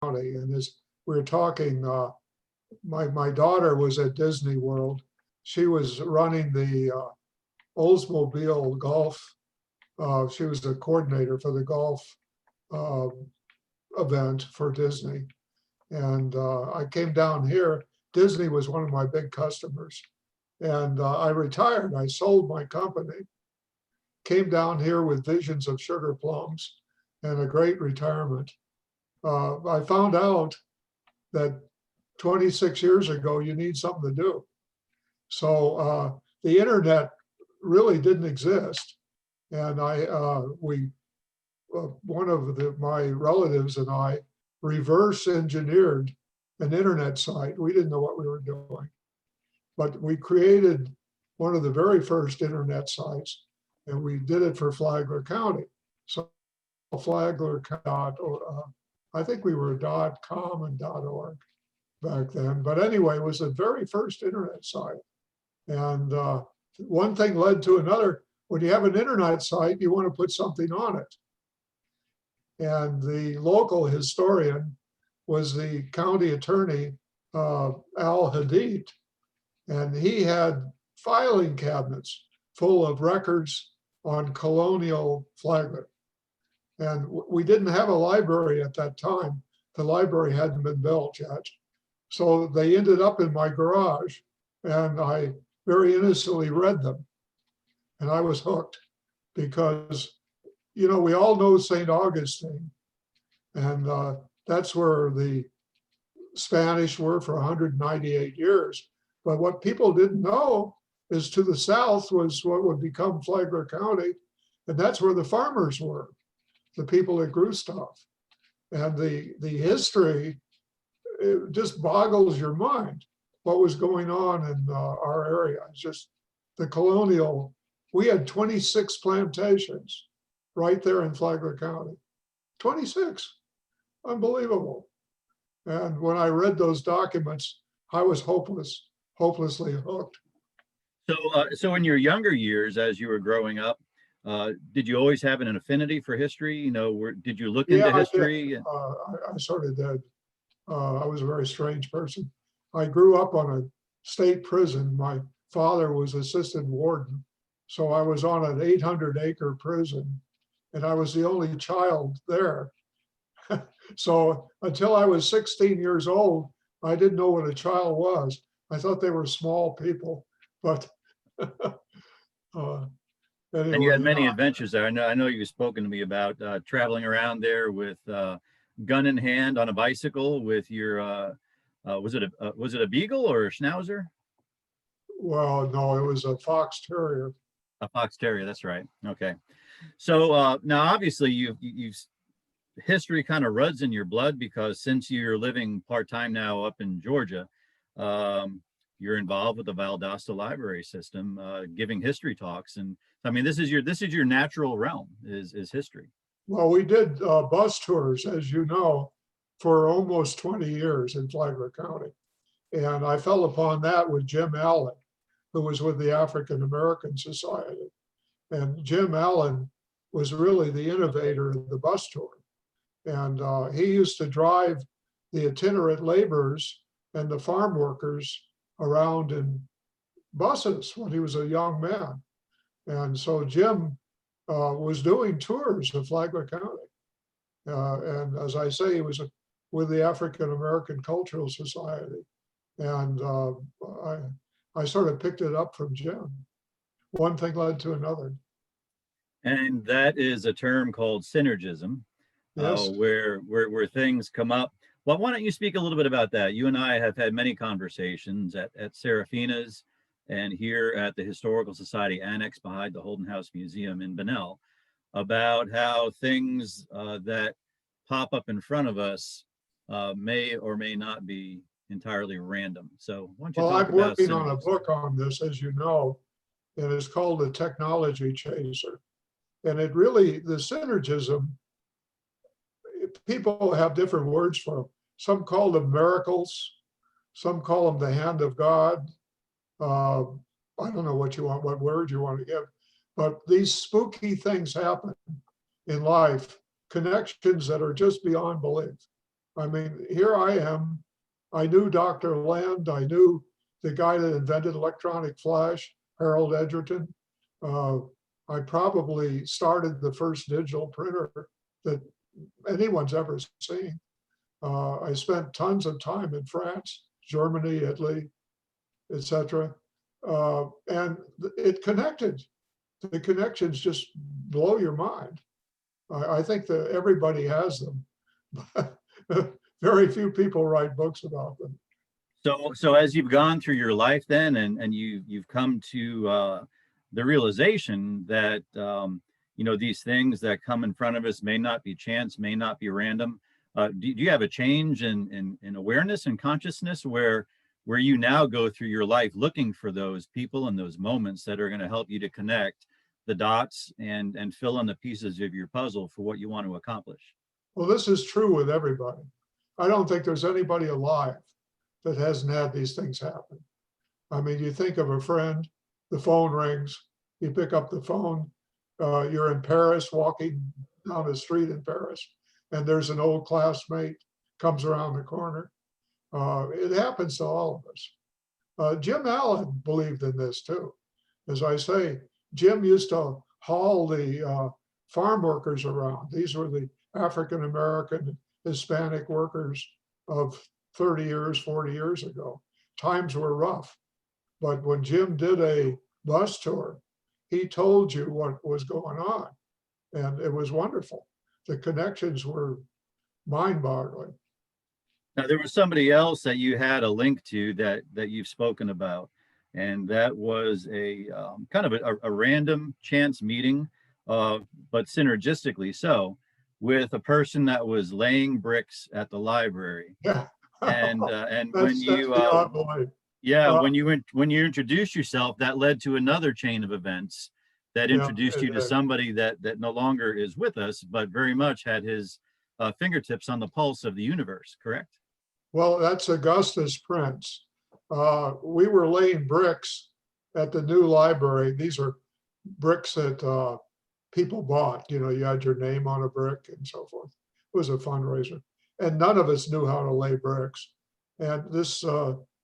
County. And as we were talking, my daughter was at Disney World. She was running the Oldsmobile golf. She was the coordinator for the golf uh, event for Disney. And I came down here. Disney was one of my big customers. And I retired. I sold my company, came down here with visions of sugar plums and a great retirement. I found out that 26 years ago, you need something to do. So the internet really didn't exist. And one of my relatives and I reverse engineered an internet site. We didn't know what we were doing, but we created one of the very first internet sites, and we did it for Flagler County. So Flagler, I think we were .com and .org back then. But anyway, it was the very first internet site. And one thing led to another. When you have an internet site, you want to put something on it. And the local historian was the county attorney, Al Hadid. And he had filing cabinets full of records on colonial Flagler. And we didn't have a library at that time. The library hadn't been built yet. So they ended up in my garage, and I very innocently read them. And I was hooked because, we all know St. Augustine, and that's where the Spanish were for 198 years. But what people didn't know is to the south was what would become Flagler County, and that's where the farmers were, the people that grew stuff. And the history, it just boggles your mind what was going on in our area. It's just the colonial, we had 26 plantations right there in Flagler County. 26, unbelievable. And when I read those documents, I was hopelessly hooked. So in your younger years, as you were growing up, did you always have an affinity for history? Did you look into history? I sort of did. I was a very strange person. I grew up on a state prison. My father was assistant warden. So I was on an 800-acre prison, and I was the only child there. So until I was 16 years old, I didn't know what a child was. I thought they were small people, but anyway. And you had many adventures there. I know you've spoken to me about traveling around there with gun in hand on a bicycle with your, was it a beagle or a schnauzer? Well, no, it was a fox terrier. A fox terrier, that's right. Okay. So now obviously you've history kind of runs in your blood, because since you're living part-time now up in Georgia, you're involved with the Valdosta Library System, giving history talks. And I mean, this is your natural realm is history. Well, we did bus tours, as you know, for almost 20 years in Flagler County. And I fell upon that with Jim Allen, who was with the African American Society. And Jim Allen was really the innovator of the bus tour. And he used to drive the itinerant laborers and the farm workers around in buses when he was a young man. And so Jim was doing tours of Flagler County. And as I say, he was with the African American Cultural Society. And I sort of picked it up from Jim. One thing led to another. And that is a term called synergism, yes. Where things come up. Well, why don't you speak a little bit about that? You and I have had many conversations at Serafina's and here at the Historical Society Annex behind the Holden House Museum in Bunnell about how things that pop up in front of us may or may not be entirely random. So why don't you talk I'm about working on a book on this, as you know, and it's called The Technology Chaser. And it really, the synergism, people have different words for them. Some call them miracles. Some call them the hand of God. I don't know what word you want to give, but these spooky things happen in life, connections that are just beyond belief. I mean, here I am. I knew Dr. Land. I knew the guy that invented electronic flash, Harold Edgerton. Uh, I probably started the first digital printer that anyone's ever seen. I spent tons of time in France, Germany, Italy, etc. And it connected. The connections just blow your mind. I think that everybody has them, but very few people write books about them. So as you've gone through your life then, and you've come to the realization that these things that come in front of us may not be chance, may not be random. Do you have a change in awareness and consciousness where you now go through your life looking for those people and those moments that are going to help you to connect the dots and fill in the pieces of your puzzle for what you want to accomplish? Well, this is true with everybody. I don't think there's anybody alive that hasn't had these things happen. I mean, you think of a friend, the phone rings, you pick up the phone, you're in Paris, walking down the street in Paris, and there's an old classmate comes around the corner. It happens to all of us. Jim Allen believed in this too. As I say, Jim used to haul the farm workers around. These were the African American, Hispanic workers of 30 years, 40 years ago. Times were rough. But when Jim did a bus tour, he told you what was going on. And it was wonderful. The connections were mind-boggling. Now, there was somebody else that you had a link to that you've spoken about, and that was a kind of a random chance meeting, but synergistically so, with a person that was laying bricks at the library. Yeah. And when That's you beyond belief. yeah, Uh, when you introduced yourself, that led to another chain of events that yeah, introduced you to somebody that no longer is with us, but very much had his fingertips on the pulse of the universe. Correct? well, that's Augustus Prince. We were laying bricks at the new library. These are bricks that people bought. You know, you had your name on a brick and so forth. It was a fundraiser. And none of us knew how to lay bricks. And this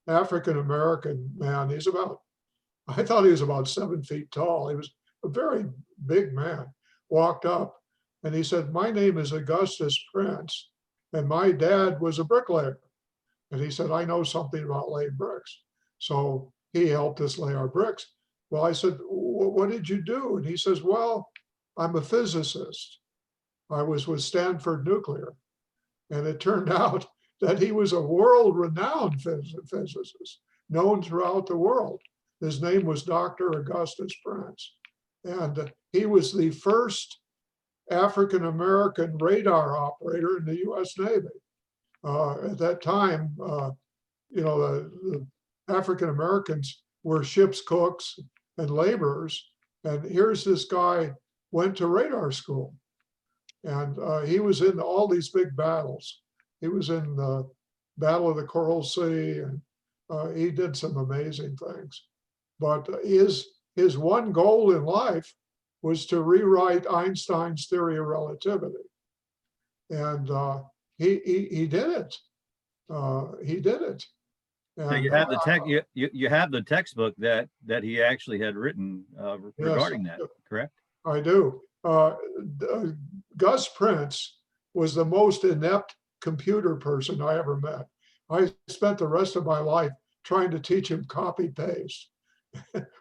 African American man, I thought he was about 7 feet tall. He was a very big man, walked up and he said, "My name is Augustus Prince, and my dad was a bricklayer." And he said, "I know something about laying bricks." So he helped us lay our bricks. Well, I said, "What did you do?" And he says, "Well, I'm a physicist. I was with Stanford Nuclear." And it turned out that he was a world-renowned physicist, known throughout the world. His name was Dr. Augustus Prince. And he was the first African-American radar operator in the US Navy. At that time, the African Americans were ship's cooks and laborers. And here's this guy went to radar school. And he was in all these big battles. He was in the Battle of the Coral Sea, and he did some amazing things. But his one goal in life was to rewrite Einstein's theory of relativity. And he did it. He did it. So And you have the tech you have the textbook that he actually had written regarding yes, that, correct? I do. Gus Prince was the most inept computer person I ever met. I spent the rest of my life trying to teach him copy paste,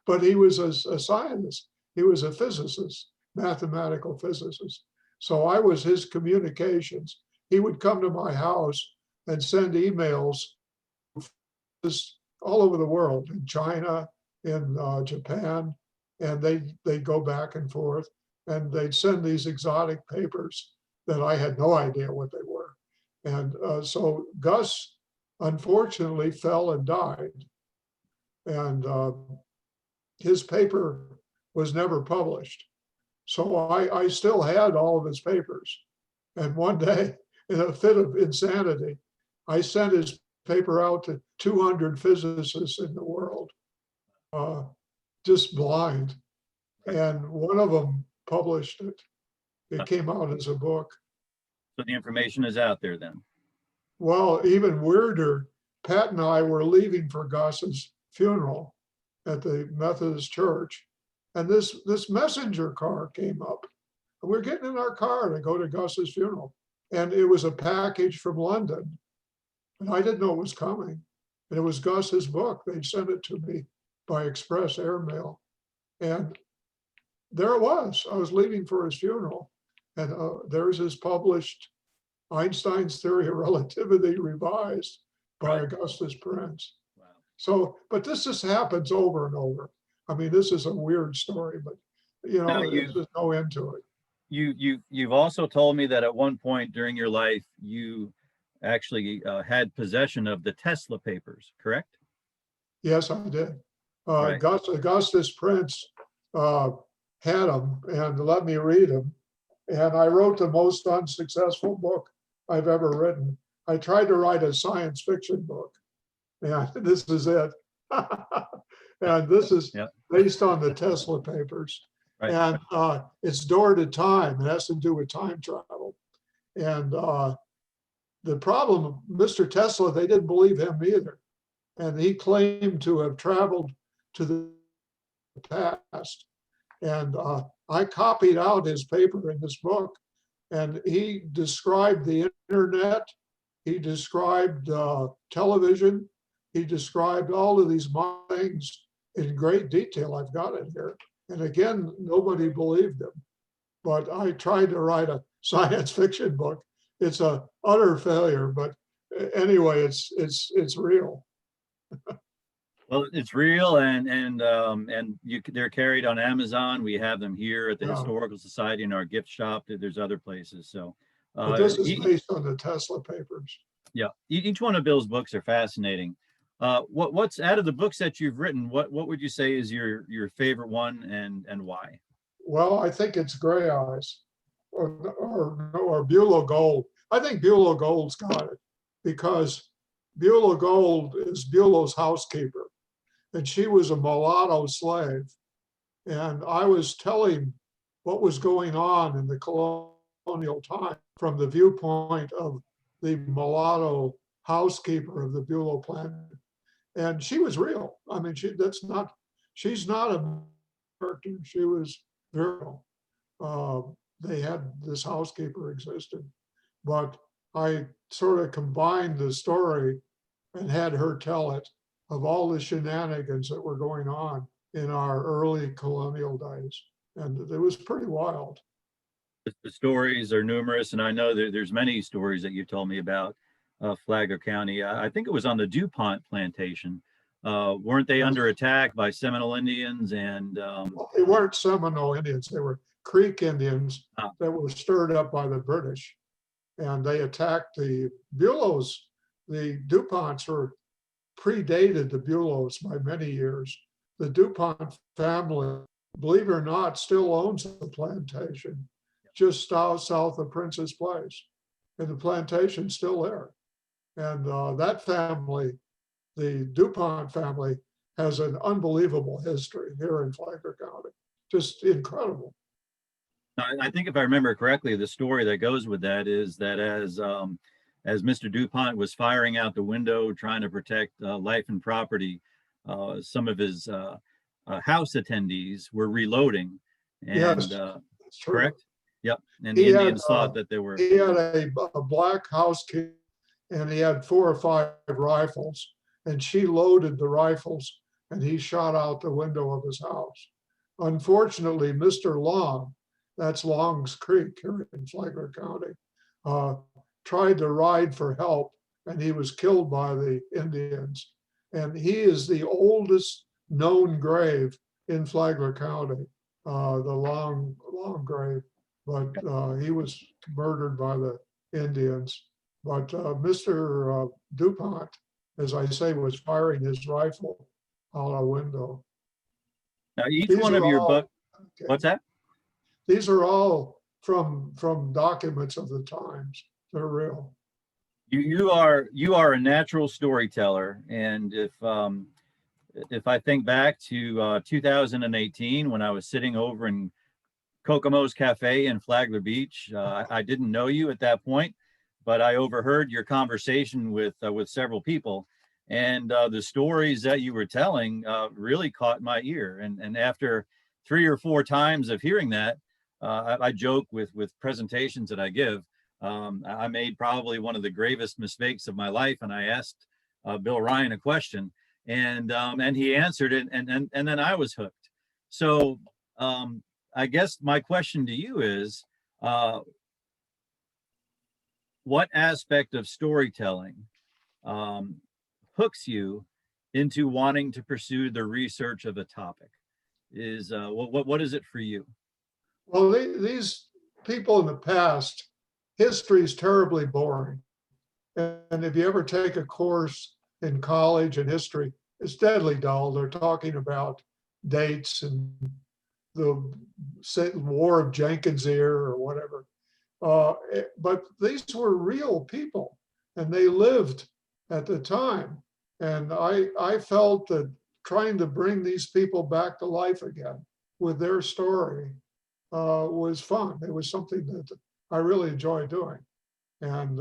but he was a scientist. He was a physicist, mathematical physicist. So I was his communications. He would come to my house and send emails all over the world, in China, in Japan, and they'd go back and forth, and they'd send these exotic papers that I had no idea what they were. And so Gus, unfortunately, fell and died. And his paper was never published. So I still had all of his papers. And one day, in a fit of insanity, I sent his paper out to 200 physicists in the world, just blind. And one of them published it. It came out as a book. So the information is out there then. Well, even weirder, Pat and I were leaving for Gus's funeral at the Methodist church. And this messenger car came up. And we're getting in our car to go to Gus's funeral. And it was a package from London. And I didn't know it was coming. And it was Gus's book. They'd sent it to me by express airmail. And there it was. I was leaving for his funeral. And there's his published Einstein's Theory of Relativity revised by Augustus Prince. Wow. So, but this just happens over and over. I mean, this is a weird story, but there's no end to it. You've also told me that at one point during your life, you actually had possession of the Tesla papers, correct? Yes, I did. Right. Augustus Prince had them and let me read them. And I wrote the most unsuccessful book I've ever written. I tried to write a science fiction book, and this is it. And this is based on the Tesla papers. Right. And it's Door to Time. It has to do with time travel. And the problem, Mr. Tesla, they didn't believe him either. And he claimed to have traveled to the past. And I copied out his paper in this book, and he described the internet, he described television, he described all of these things in great detail. I've got it here. And again, nobody believed him. But I tried to write a science fiction book. It's a utter failure, but anyway, it's real. Well, it's real, and they're carried on Amazon. We have them here at the Historical Society in our gift shop. There's other places. So, but this is based on the Tesla papers. Yeah, each one of Bill's books are fascinating. What's out of the books that you've written? What would you say is your favorite one, and why? Well, I think it's Gray Eyes, or Beulah Gold. I think Beulah Gold's got it because Beulah Gold is Beulah's housekeeper. And she was a mulatto slave. And I was telling what was going on in the colonial time from the viewpoint of the mulatto housekeeper of the Beulah plant. And she was real. I mean, she's not a character. She was real. They had this housekeeper existed. But I sort of combined the story and had her tell it of all the shenanigans that were going on in our early colonial days. And it was pretty wild. The stories are numerous, and I know that there's many stories that you've told me about Flagler County. I think it was on the DuPont plantation. Weren't they under attack by Seminole Indians? And well, they weren't Seminole Indians. They were Creek Indians that were stirred up by the British. And they attacked the Buellows. The DuPonts predated the Buellows by many years. The DuPont family, believe it or not, still owns the plantation just south of Prince's Place. And the plantation's still there. And that family, the DuPont family, has an unbelievable history here in Flagler County. Just incredible. I think if I remember correctly, the story that goes with that is that as Mr. DuPont was firing out the window, trying to protect life and property, some of his house attendees were reloading. And, yes, that's true. Correct? Yep. And the Indians thought that they were. He had a black housekeeper, and he had 4 or 5 rifles, and she loaded the rifles, and he shot out the window of his house. Unfortunately, Mr. Long, that's Long's Creek here in Flagler County, tried to ride for help, and he was killed by the Indians. And he is the oldest known grave in Flagler County, the Long grave. But he was murdered by the Indians. But Mr. DuPont, as I say, was firing his rifle out a window. Now, each one of your books, okay. What's that? These are all from documents of the times. They're real. You are a natural storyteller, and if I think back to 2018 when I was sitting over in Kokomo's Cafe in Flagler Beach, I didn't know you at that point, but I overheard your conversation with several people, and the stories that you were telling really caught my ear. And after 3 or 4 times of hearing that, I joke with presentations that I give. I made probably one of the gravest mistakes of my life, and I asked Bill Ryan a question, and he answered it, and then I was hooked. So I guess my question to you is, what aspect of storytelling um, hooks you into wanting to pursue the research of a topic? Is what is it for you? Well, these people in the past, history is terribly boring. And if you ever take a course in college in history, it's deadly dull. They're talking about dates and the War of Jenkins' Ear or whatever. But these were real people and they lived at the time. And I felt that trying to bring these people back to life again with their story was fun. It was something that I really enjoy doing. And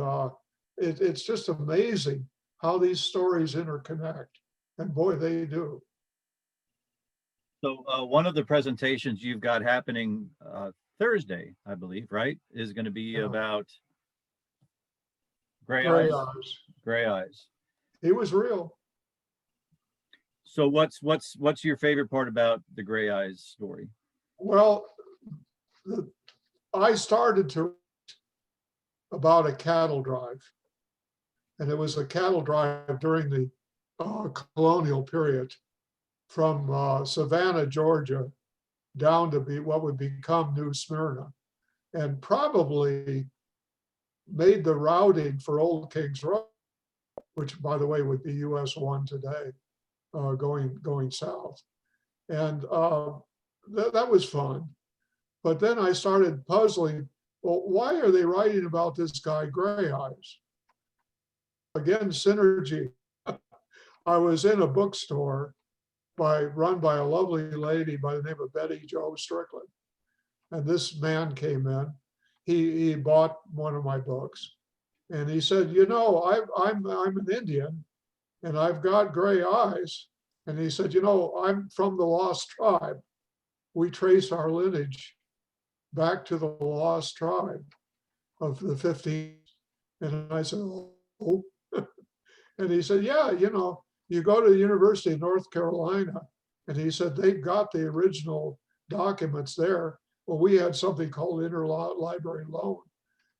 it's just amazing how these stories interconnect. And boy, they do. So one of the presentations you've got happening Thursday, I believe, right, is going to be about gray Gray eyes. eyes. Gray eyes. He was real. So what's your favorite part about the Gray Eyes story? Well, I started to about a cattle drive, and it was a cattle drive during the colonial period from Savannah, Georgia, down to be what would become New Smyrna, and probably made the routing for Old Kings Road, which, by the way, would be US 1 today, going south. And that was fun. But then I started puzzling, well, why are they writing about this guy, Gray Eyes? Again, synergy. I was in a bookstore run by a lovely lady by the name of Betty Jo Strickland. And this man came in. He bought one of my books. And he said, you know, I'm an Indian and I've got gray eyes. And he said, you know, I'm from the Lost Tribe. We trace our lineage back to the Lost Tribe of the 15th. And I said, oh. And he said, yeah, you know, you go to the University of North Carolina. And he said, they've got the original documents there. Well, we had something called interlibrary loan.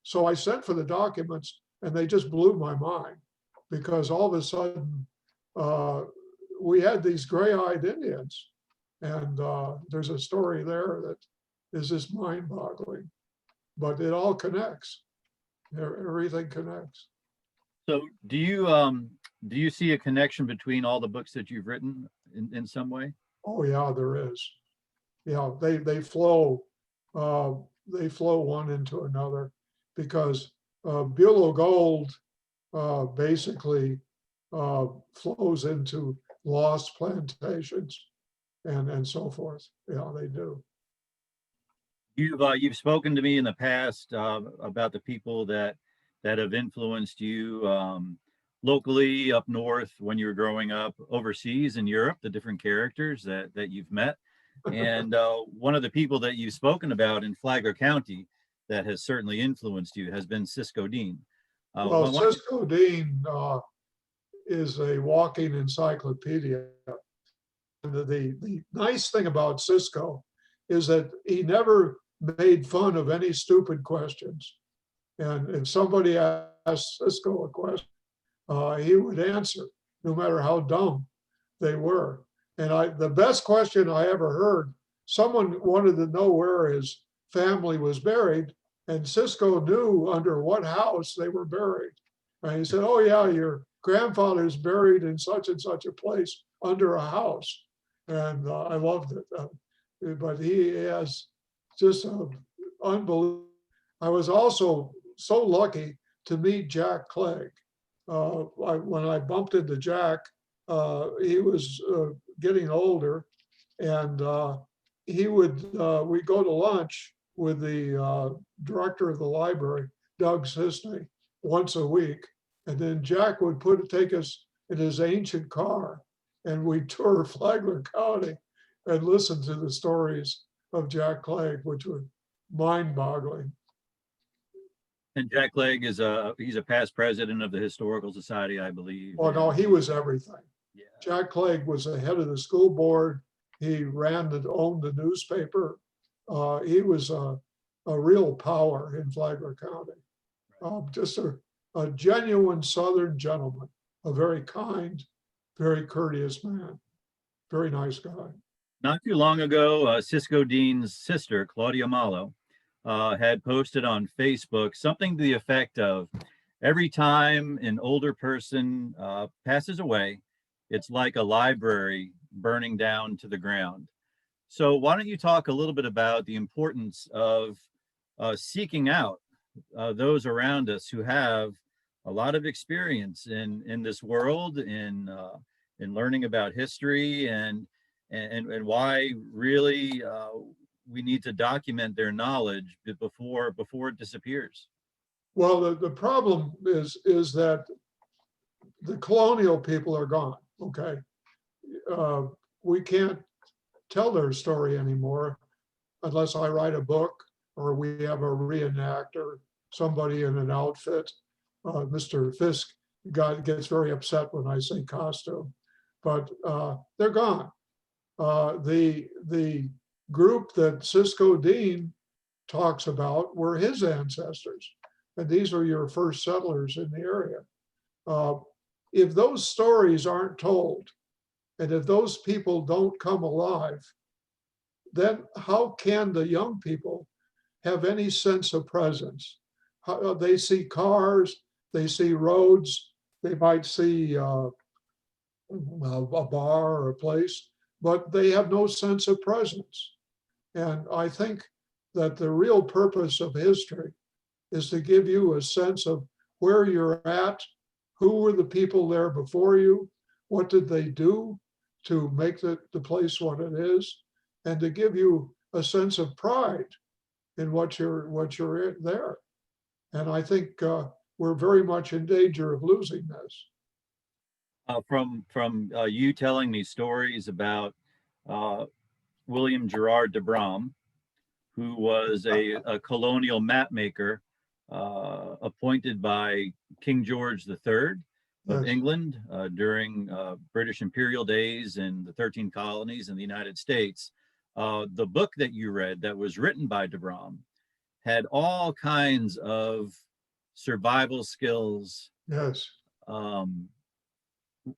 So I sent for the documents and they just blew my mind because all of a sudden we had these gray-eyed Indians. And there's a story there that is just mind-boggling, but it all connects. Everything connects. So do you see a connection between all the books that you've written in some way? Oh yeah, there is. Yeah, they flow one into another because Bulow Gold basically flows into lost plantations and so forth. Yeah, they do. You've spoken to me in the past about the people that have influenced you locally up north when you were growing up, overseas in Europe, the different characters that you've met. And one of the people that you've spoken about in Flagler County that has certainly influenced you has been Cisco Dean. Well, Cisco Dean is a walking encyclopedia. And the nice thing about Cisco is that he never made fun of any stupid questions. And if somebody asked Cisco a question, he would answer, no matter how dumb they were. And the best question I ever heard, someone wanted to know where his family was buried, and Cisco knew under what house they were buried. And he said, oh yeah, your grandfather's buried in such and such a place under a house. And I loved it. But he has just unbelievable. I was also so lucky to meet Jack Clegg. When I bumped into Jack, he was getting older, and we'd go to lunch with the director of the library, Doug Sisney, once a week. And then Jack would take us in his ancient car and we'd tour Flagler County and listen to the stories of Jack Clegg, which were mind-boggling. And Jack Clegg is he's a past president of the Historical Society, I believe. Oh, no, he was everything. Yeah. Jack Clegg was the head of the school board. He owned the newspaper. He was a real power in Flagler County. Just a genuine Southern gentleman, a very kind, very courteous man, very nice guy. Not too long ago, Cisco Dean's sister, Claudia Malo, had posted on Facebook something to the effect of, every time an older person passes away, it's like a library burning down to the ground. So why don't you talk a little bit about the importance of seeking out those around us who have a lot of experience in this world, in learning about history, and why really we need to document their knowledge before it disappears. Well, the problem is that the colonial people are gone. Okay, we can't tell their story anymore unless I write a book or we have a reenactor, somebody in an outfit. Mr. Fisk gets very upset when I say costume, but they're gone. The group that Cisco Dean talks about were his ancestors, and these are your first settlers in the area. If those stories aren't told, and if those people don't come alive, then how can the young people have any sense of presence? They see cars, they see roads, they might see a bar or a place, but they have no sense of presence. And I think that the real purpose of history is to give you a sense of where you're at, who were the people there before you, what did they do to make the place what it is, and to give you a sense of pride in what you're there. And I think we're very much in danger of losing this. From you telling me stories about William Gerard de Bram, who was a colonial map maker appointed by King George III of Yes. England during British imperial days in the 13 colonies in the United States. The book that you read that was written by de Bram had all kinds of survival skills, Yes.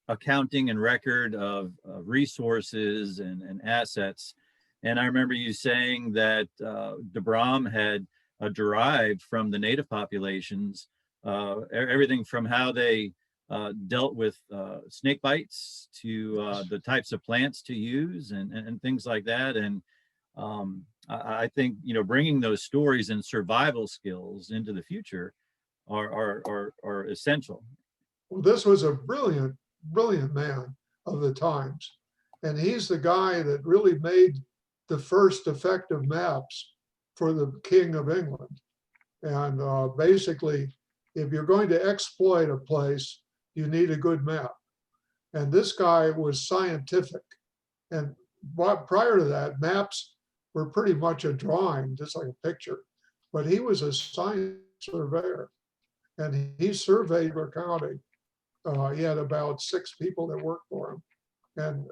Accounting and record of resources and assets. And I remember you saying that de Bram had derived from the native populations everything from how they dealt with snake bites to the types of plants to use and things like that. And I think, bringing those stories and survival skills into the future are essential. Well, this was a brilliant man of the times. And he's the guy that really made the first effective maps for the King of England. And basically, if you're going to exploit a place, you need a good map. And this guy was scientific. And prior to that, maps were pretty much a drawing, just like a picture. But he was a science surveyor. And he surveyed our county. He had about 6 people that worked for him. And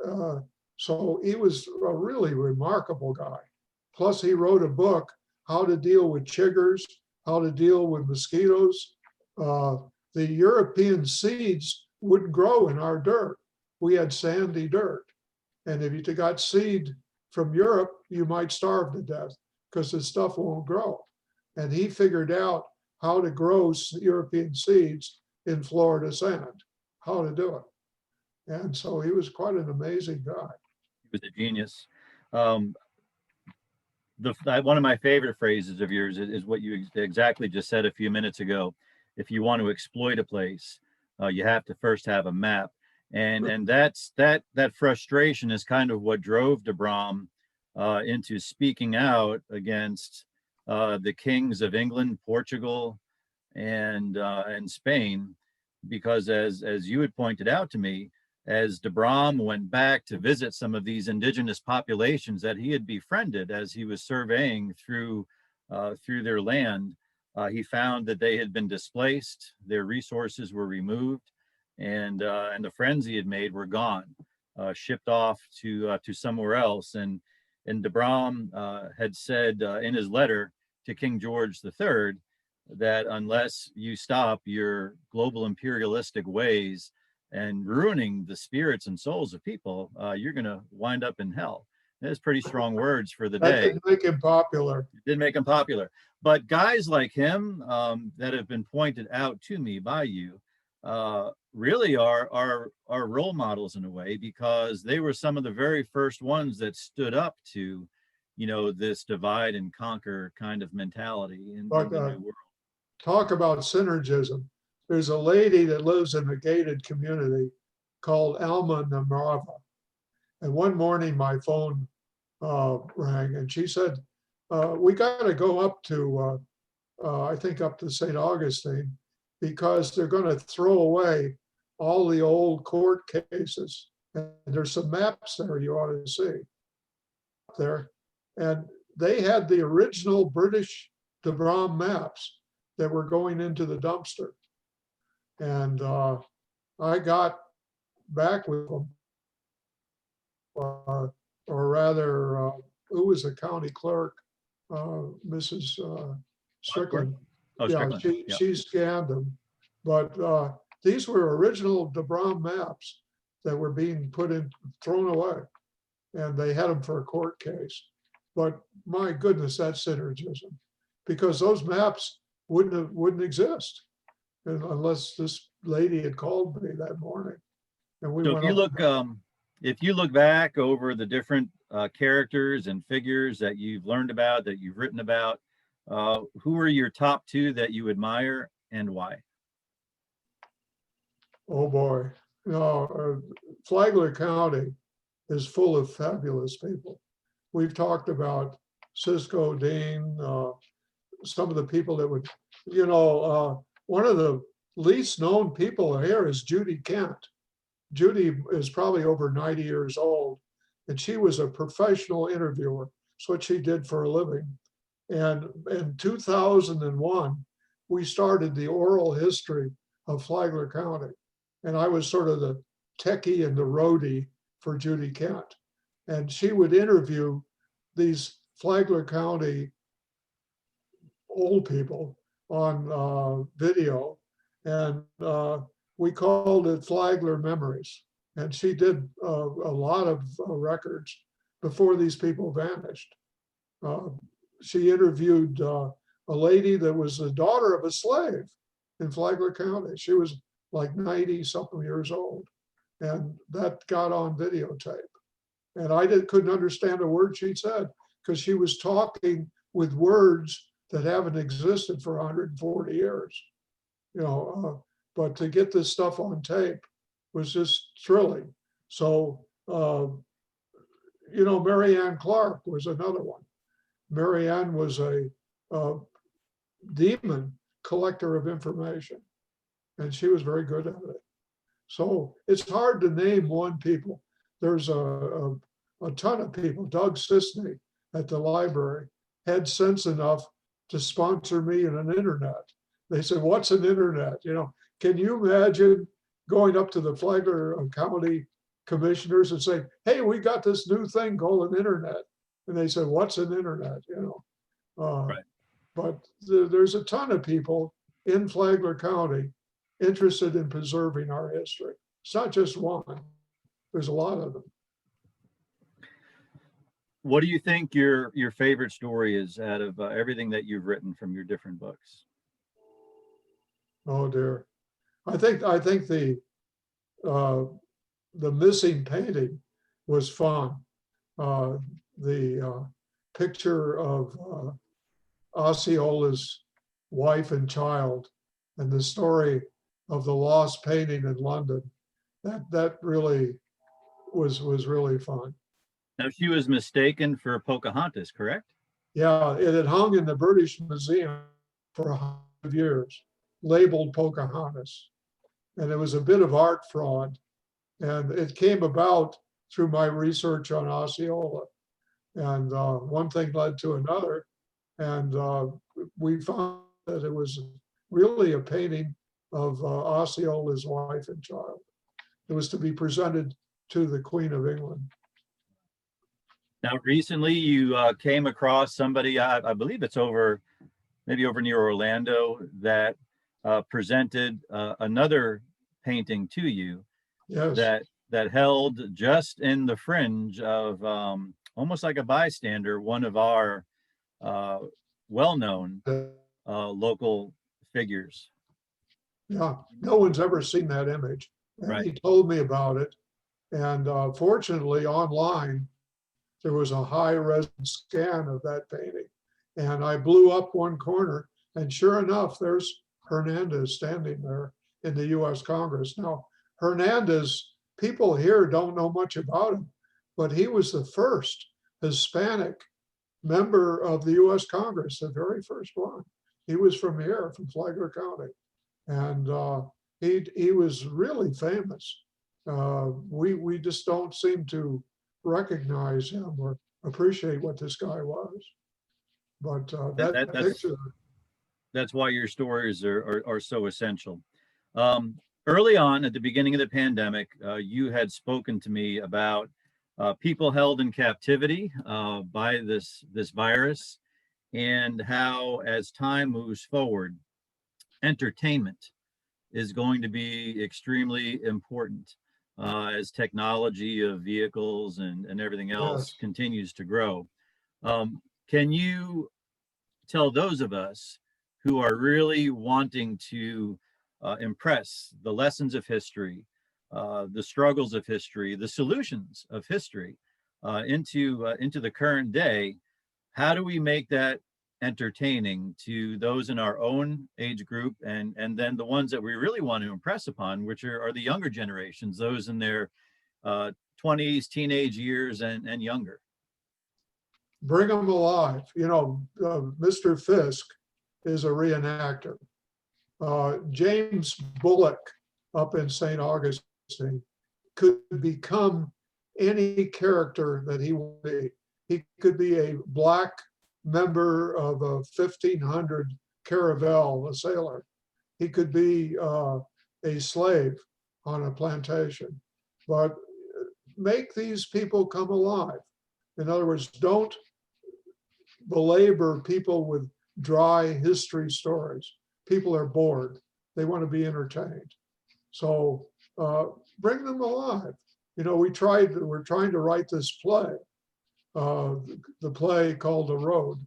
so he was a really remarkable guy. Plus, he wrote a book, How to Deal with Chiggers, How to Deal with Mosquitoes. The European seeds wouldn't grow in our dirt. We had sandy dirt. And if you got seed from Europe, you might starve to death because the stuff won't grow. And he figured out how to grow European seeds in Florida sand, how to do it. And so he was quite an amazing guy. He was a genius. One of my favorite phrases of yours is what you exactly just said a few minutes ago. If you want to exploit a place, you have to first have a map. And that's that frustration is kind of what drove de Bram into speaking out against the kings of England, Portugal, and Spain, because as you had pointed out to me, as de Brom went back to visit some of these indigenous populations that he had befriended as he was surveying through their land, he found that they had been displaced, their resources were removed, and the friends he had made were gone, shipped off to somewhere else. And de Brom had said in his letter to King George III that unless you stop your global imperialistic ways and ruining the spirits and souls of people, you're going to wind up in hell. That's pretty strong words for the That day. didn't make him popular. It did make him popular. But guys like him that have been pointed out to me by you really are role models in a way, because they were some of the very first ones that stood up to, this divide and conquer kind of mentality in But the New World. talk about synergism. There's a lady that lives in a gated community called Alma Namrava. And one morning my phone rang and she said, we got to go up to, I think up to St. Augustine, because they're going to throw away all the old court cases. And there's some maps there you ought to see there. And they had the original British de Brom maps that were going into the dumpster. And I got back with them, or rather, who was the county clerk? Mrs. Strickland. Oh, Yeah, Strickland. she scanned them. But these were original de Brom maps that were being thrown away. And they had them for a court case. But my goodness, that's synergism, because those maps wouldn't exist unless this lady had called me that morning. And we So went if you look back over the different characters and figures that you've learned about, that you've written about, who are your top two that you admire and why? Oh boy, Flagler County is full of fabulous people. We've talked about Cisco Dean, some of the people that would, one of the least known people here is Judy Kent. Judy is probably over 90 years old, and she was a professional interviewer. That's what she did for a living. And in 2001, we started the oral history of Flagler County. And I was sort of the techie and the roadie for Judy Kent. And she would interview these Flagler County old people on video. And we called it Flagler Memories. And she did a lot of records before these people vanished. She interviewed a lady that was the daughter of a slave in Flagler County. She was like 90 something years old. And that got on videotape. And I couldn't understand a word she said, because she was talking with words that haven't existed for 140 years. But to get this stuff on tape was just thrilling. So, Mary Ann Clark was another one. Mary Ann was a demon collector of information, and she was very good at it. So it's hard to name one people. There's a ton of people. Doug Sisney at the library had sense enough to sponsor me in an internet. They said, "What's an internet?" Can you imagine going up to the Flagler County commissioners and say, "Hey, we got this new thing called an internet," and they said, "What's an internet?" Right. But there's a ton of people in Flagler County interested in preserving our history. It's not just one. There's a lot of them. What do you think your favorite story is out of everything that you've written from your different books? Oh dear. I think the missing painting was fun. The picture of Osceola's wife and child, and the story of the lost painting in London, that really was really fun. Now, she was mistaken for Pocahontas, correct? Yeah, it had hung in the British Museum for 100 years. labeled Pocahontas. And it was a bit of art fraud. And it came about through my research on Osceola. And one thing led to another. And we found that it was really a painting of Osceola's wife and child. It was to be presented to the Queen of England. Now, recently you came across somebody, I believe it's maybe over near Orlando, that presented another painting to you Yes. that held just in the fringe of almost like a bystander, one of our well-known local figures. Yeah, no one's ever seen that image. And Right. he told me about it. And fortunately, online, there was a high-res scan of that painting. And I blew up one corner, and sure enough, there's Hernandez standing there in the US Congress. Now, Hernandez, people here don't know much about him, but he was the first Hispanic member of the US Congress, the very first one. He was from here, from Flagler County. And he was really famous. We just don't seem to recognize him or appreciate what this guy was. But that picture. That's why your stories are so essential. Early on at the beginning of the pandemic, you had spoken to me about people held in captivity by this virus, and how as time moves forward, entertainment is going to be extremely important as technology of vehicles and everything else continues to grow. Can you tell those of us who are really wanting to impress the lessons of history, the struggles of history, the solutions of history into the current day, how do we make that entertaining to those in our own age group, and then the ones that we really want to impress upon, which are the younger generations, those in their 20s, teenage years, and younger? Bring them alive. You know, Mr. Fisk is a reenactor. James Bullock up in St. Augustine could become any character that he would be. He could be a black member of a 1500 caravel, a sailor. He could be a slave on a plantation. But make these people come alive. In other words, don't belabor people with dry history stories. People are bored. They want to be entertained. So bring them alive. You know, we're trying to write this play, the play called The Road.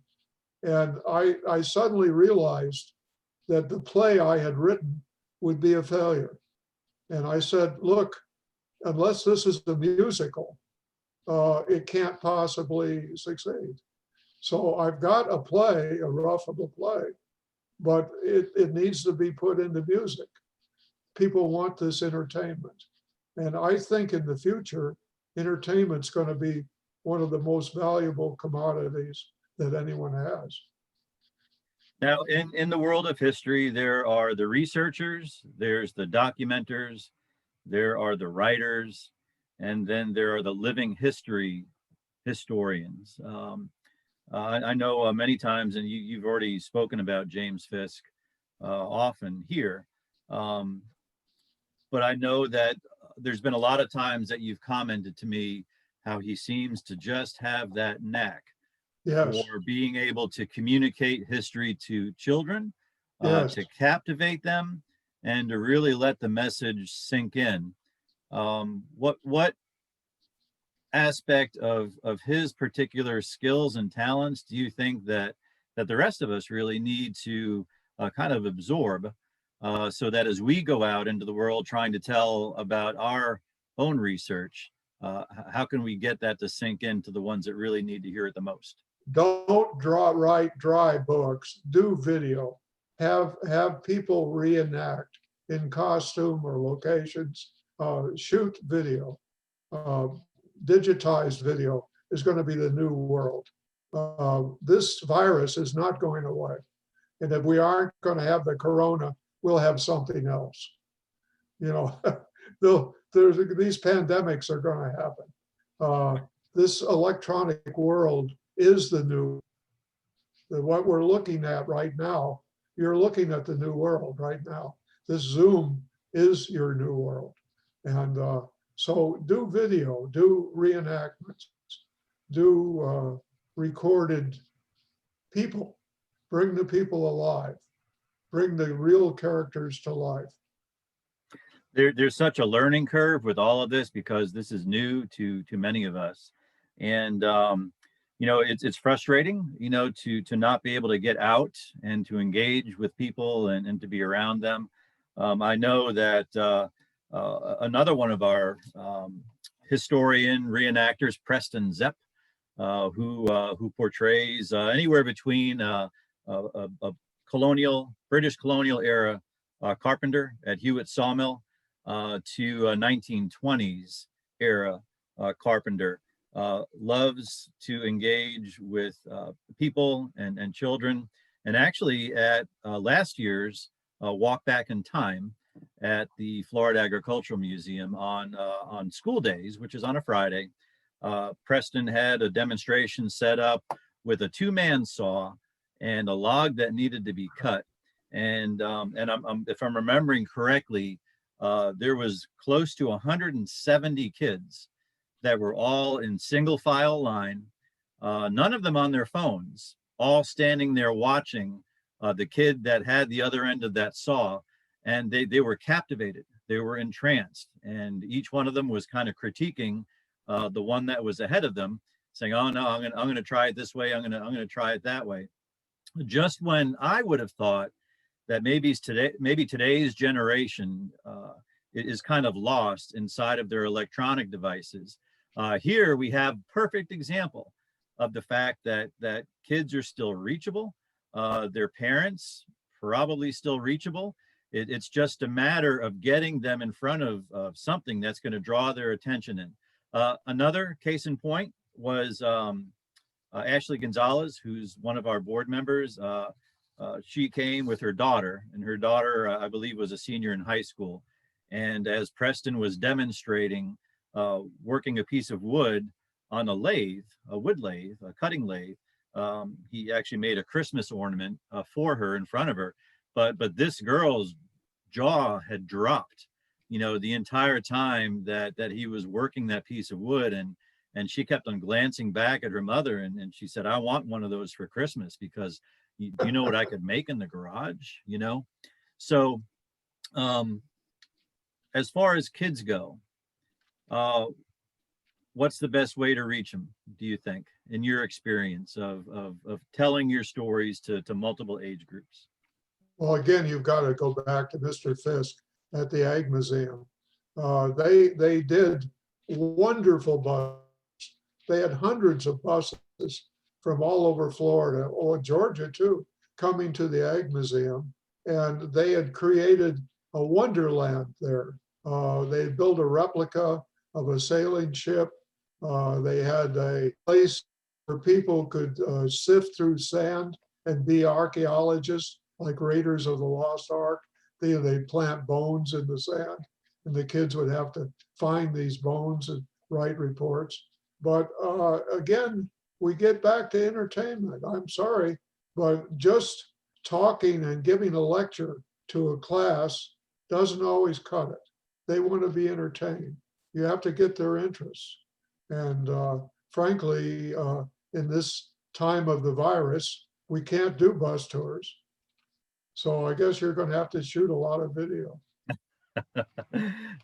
And I suddenly realized that the play I had written would be a failure. And I said, look, unless this is a musical, it can't possibly succeed. So I've got a play, a rough of a play, but it needs to be put into music. People want this entertainment. And I think in the future, entertainment's going to be one of the most valuable commodities that anyone has. Now, in the world of history, there are the researchers, there's the documenters, there are the writers, and then there are the living history historians. I know many times, and you've already spoken about James Fisk often here, but I know that there's been a lot of times that you've commented to me how he seems to just have that knack for being able to communicate history to children, to captivate them, and to really let the message sink in. What aspect of his particular skills and talents do you think that the rest of us really need to kind of absorb, so that as we go out into the world trying to tell about our own research, how can we get that to sink into the ones that really need to hear it the most? Don't write dry books, do video. Have people reenact in costume or locations, shoot video. Digitized video is going to be the new world. This virus is not going away. And if we aren't going to have the corona we'll have something else. You know, these pandemics are going to happen. This electronic world is the new, what we're looking at right now. You're looking at the new world right now. This Zoom is your new world. And so do video, do reenactments, do recorded people, bring the people alive, bring the real characters to life. There's such a learning curve with all of this because this is new to many of us. And you know, it's frustrating, you know, to not be able to get out and to engage with people and to be around them. I know that another one of our historian reenactors, Preston Zepp, who portrays anywhere between a British colonial era carpenter at Hewitt Sawmill to a 1920s era carpenter. Loves to engage with people and children. And actually at last year's Walk Back in Time at the Florida Agricultural Museum on school days, which is on a Friday, Preston had a demonstration set up with a two-man saw and a log that needed to be cut. And if I'm remembering correctly, there was close to 170 kids that were all in single file line, none of them on their phones, all standing there watching the kid that had the other end of that saw. And they were captivated, they were entranced. And each one of them was kind of critiquing the one that was ahead of them, saying, oh no, I'm gonna try it this way, I'm gonna try it that way. Just when I would have thought that maybe today's generation is kind of lost inside of their electronic devices. Here we have perfect example of the fact that kids are still reachable, their parents probably still reachable. It's just a matter of getting them in front of something that's going to draw their attention in. Another case in point was Ashley Gonzalez, who's one of our board members. She came with her daughter, and her daughter, I believe, was a senior in high school. And as Preston was demonstrating working a piece of wood on a lathe, a wood lathe, a cutting lathe, he actually made a Christmas ornament for her in front of her. But this girl's jaw had dropped, you know, the entire time that he was working that piece of wood. And she kept on glancing back at her mother, and she said, I want one of those for Christmas because you know what I could make in the garage, you know? So as far as kids go, what's the best way to reach them, do you think, in your experience of telling your stories to multiple age groups? Well, again, you've got to go back to Mr. Fisk at the Ag Museum. They did wonderful buses. They had hundreds of buses from all over Florida, or Georgia too, coming to the Ag Museum. And they had created a wonderland there. They had built a replica of a sailing ship. They had a place where people could sift through sand and be archaeologists, like Raiders of the Lost Ark. They'd plant bones in the sand, and the kids would have to find these bones and write reports. But again, we get back to entertainment. I'm sorry, but just talking and giving a lecture to a class doesn't always cut it. They want to be entertained. You have to get their interests. And frankly, in this time of the virus, we can't do bus tours. So I guess you're going to have to shoot a lot of video.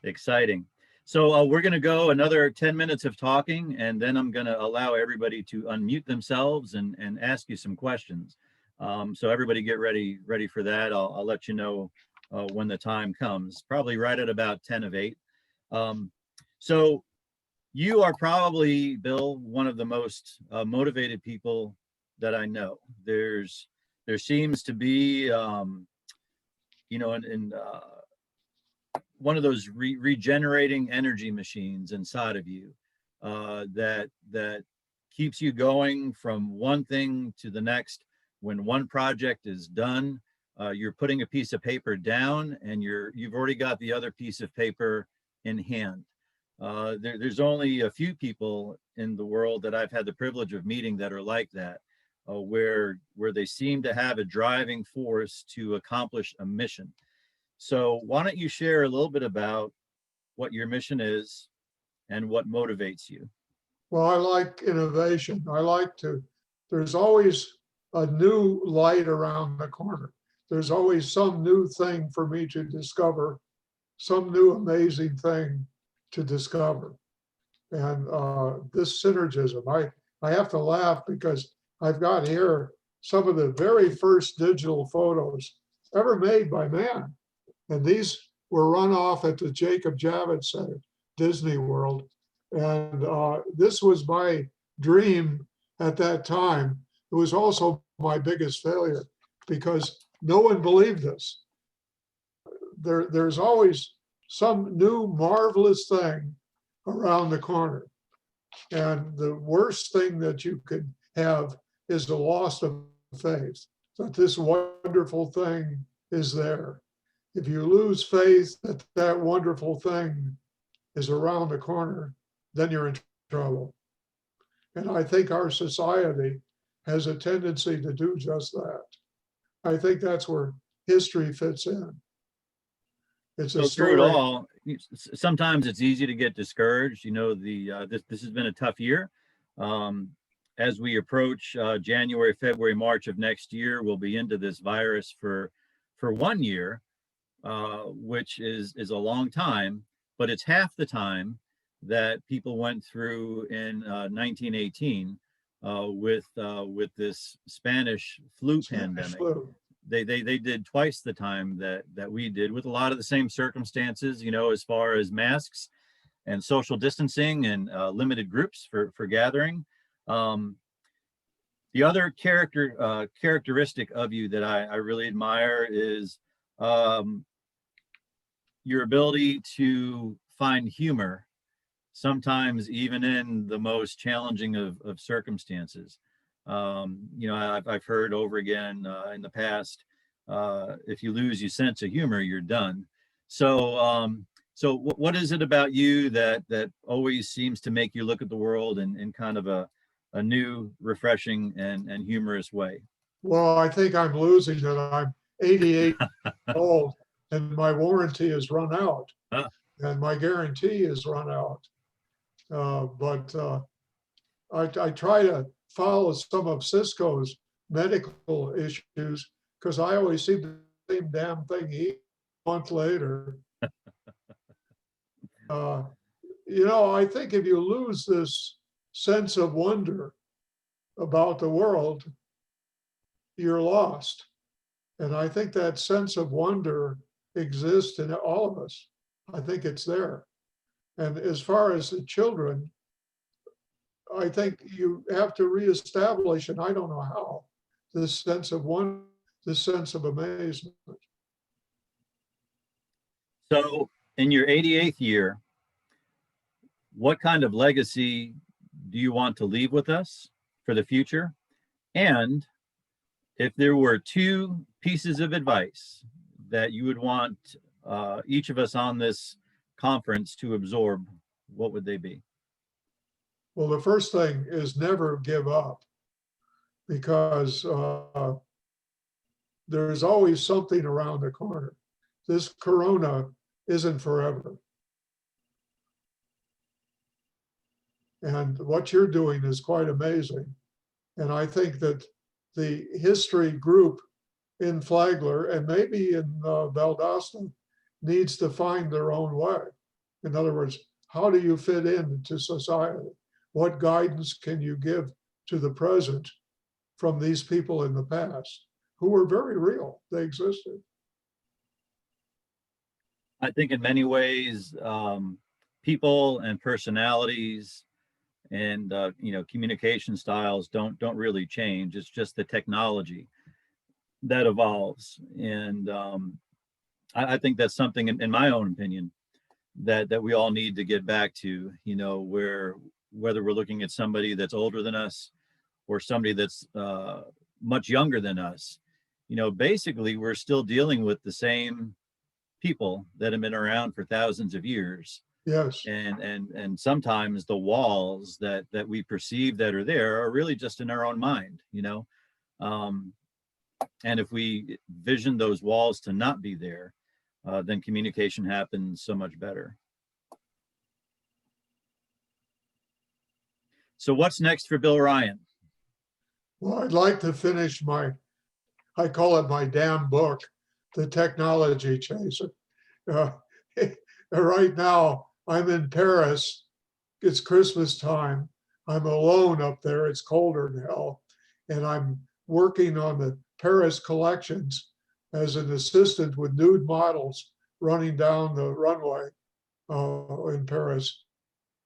Exciting. So we're going to go another 10 minutes of talking, and then I'm going to allow everybody to unmute themselves and ask you some questions. So everybody get ready for that. I'll let you know when the time comes, probably right at about 10 of 8. So you are probably, Bill, one of the most motivated people that I know. There seems to be, you know, in one of those regenerating energy machines inside of you that keeps you going from one thing to the next. When one project is done, you're putting a piece of paper down and you've already got the other piece of paper in hand. There's only a few people in the world that I've had the privilege of meeting that are like that, where they seem to have a driving force to accomplish a mission. So why don't you share a little bit about what your mission is and what motivates you? Well, I like innovation. There's always a new light around the corner. There's always some new thing for me to discover, some new amazing thing to discover. And this synergism, I have to laugh because I've got here some of the very first digital photos ever made by man. And these were run off at the Jacob Javits Center, Disney World. And this was my dream at that time. It was also my biggest failure because no one believed this. There's always some new marvelous thing around the corner. And the worst thing that you could have is the loss of faith that this wonderful thing is there. If you lose faith that that wonderful thing is around the corner, then you're in trouble. And I think our society has a tendency to do just that. I think that's where history fits in. It's a So through it story. all, sometimes it's easy to get discouraged. You know, this has been a tough year. As we approach January, February, March of next year, we'll be into this virus for 1 year, which is a long time, but it's half the time that people went through in 1918 with this Spanish flu pandemic. Flu. They did twice the time that we did, with a lot of the same circumstances, you know, as far as masks and social distancing and limited groups for gathering. The other characteristic of you that I really admire is your ability to find humor, sometimes even in the most challenging of circumstances. You know, I've heard over again in the past, if you lose your sense of humor, you're done. So, so what is it about you that always seems to make you look at the world in kind of a new, refreshing, and humorous way? Well, I think I'm losing it. I'm 88 old and my warranty is run out Huh. and my guarantee is run out. But I try to follow some of Cisco's medical issues because I always see the same damn thing a month later. You know, I think if you lose this sense of wonder about the world, you're lost. And I think that sense of wonder exists in all of us. I think it's there. And as far as the children, I think you have to reestablish, and I don't know how, this sense of wonder, this sense of amazement. So in your 88th year, what kind of legacy do you want to leave with us for the future? And if there were two pieces of advice that you would want each of us on this conference to absorb, what would they be? Well, the first thing is never give up because there's always something around the corner. This corona isn't forever. And what you're doing is quite amazing. And I think that the history group in Flagler and maybe in Valdosta needs to find their own way. In other words, how do you fit into society? What guidance can you give to the present from these people in the past who were very real? They existed. I think in many ways, people and personalities and you know, communication styles don't really change. It's just the technology that evolves, and I think that's something, in my own opinion, that we all need to get back to. You know, where whether we're looking at somebody that's older than us or somebody that's much younger than us, basically we're still dealing with the same people that have been around for thousands of years. Yes. And sometimes the walls that we perceive that are there are really just in our own mind, and if we vision those walls to not be there, then communication happens so much better. So what's next for Bill Ryan? Well, I'd like to finish I call it my damn book, The Technology Chaser. Right now, I'm in Paris. It's Christmas time. I'm alone up there. It's colder than hell. And I'm working on the Paris collections as an assistant with nude models running down the runway in Paris.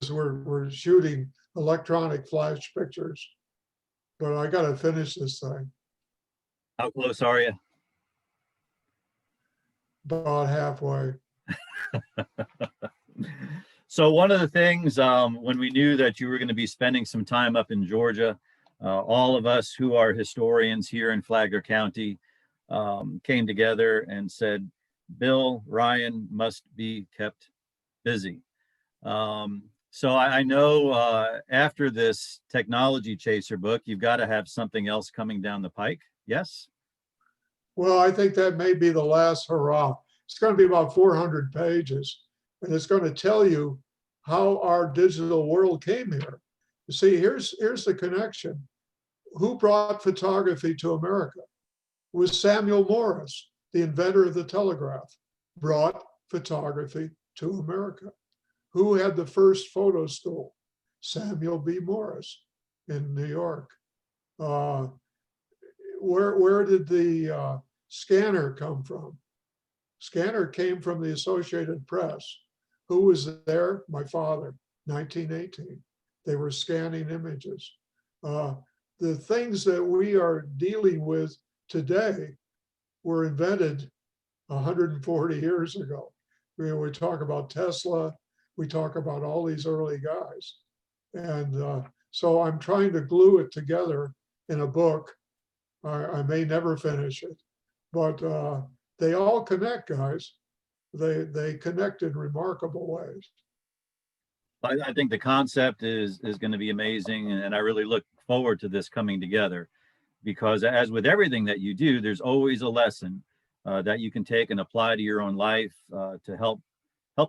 We're shooting electronic flash pictures. But I got to finish this thing. How close are you? About halfway. So one of the things, when we knew that you were going to be spending some time up in Georgia, all of us who are historians here in Flagler County came together and said, Bill Ryan must be kept busy. So I know after this Technology Chaser book, you've got to have something else coming down the pike. Yes? Well, I think that may be the last hurrah. It's going to be about 400 pages, and it's going to tell you how our digital world came here. You see, here's the connection. Who brought photography to America? It was Samuel Morse, the inventor of the telegraph, brought photography to America. Who had the first photo school? Samuel B. Morse in New York. Where did the scanner come from? Scanner came from the Associated Press. Who was there? My father, 1918. They were scanning images. The things that we are dealing with today were invented 140 years ago. We talk about Tesla, we talk about all these early guys. And so I'm trying to glue it together in a book. I may never finish it, but they all connect, guys. They connect in remarkable ways. I think the concept is going to be amazing, and I really look forward to this coming together, because as with everything that you do, there's always a lesson that you can take and apply to your own life to help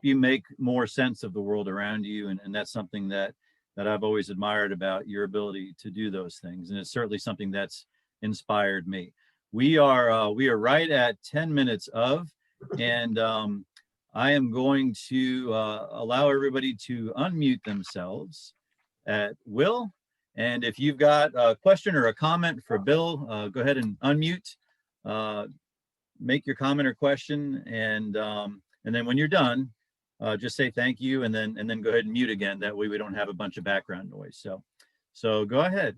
you make more sense of the world around you, and that's something that I've always admired about your ability to do those things, and it's certainly something that's inspired me. We are right at 10 minutes of, and I am going to allow everybody to unmute themselves at will. And if you've got a question or a comment for Bill, go ahead and unmute, make your comment or question, and then when you're done, just say thank you, and then go ahead and mute again. That way we don't have a bunch of background noise. So go ahead.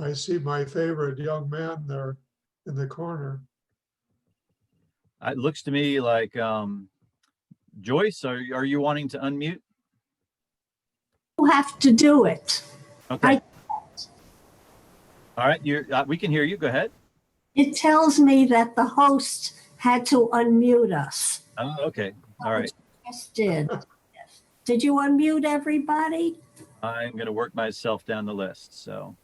I see my favorite young man there in the corner. It looks to me like Joyce, are you wanting to unmute? You have to do it. Okay. All right, we can hear you. Go ahead. It tells me that the host had to unmute us. Oh, okay. All right. Yes, did. Did you unmute everybody? I'm going to work myself down the list. So,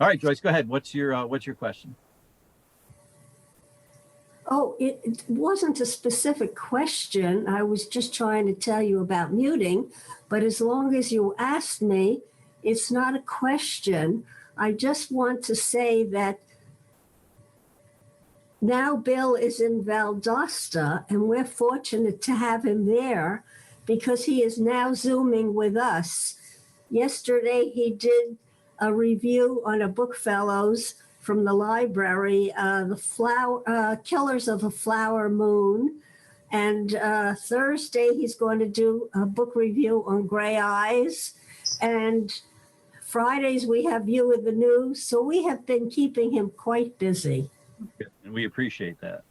all right, Joyce, go ahead. What's your question? Oh, it wasn't a specific question. I was just trying to tell you about muting, but as long as you asked me, it's not a question. I just want to say that now Bill is in Valdosta, and we're fortunate to have him there because he is now Zooming with us. Yesterday, he did a review on a book fellows from the library, the Killers of a Flower Moon. And Thursday, he's going to do a book review on Gray Eyes. And Fridays, we have You in the News. So we have been keeping him quite busy. And we appreciate that.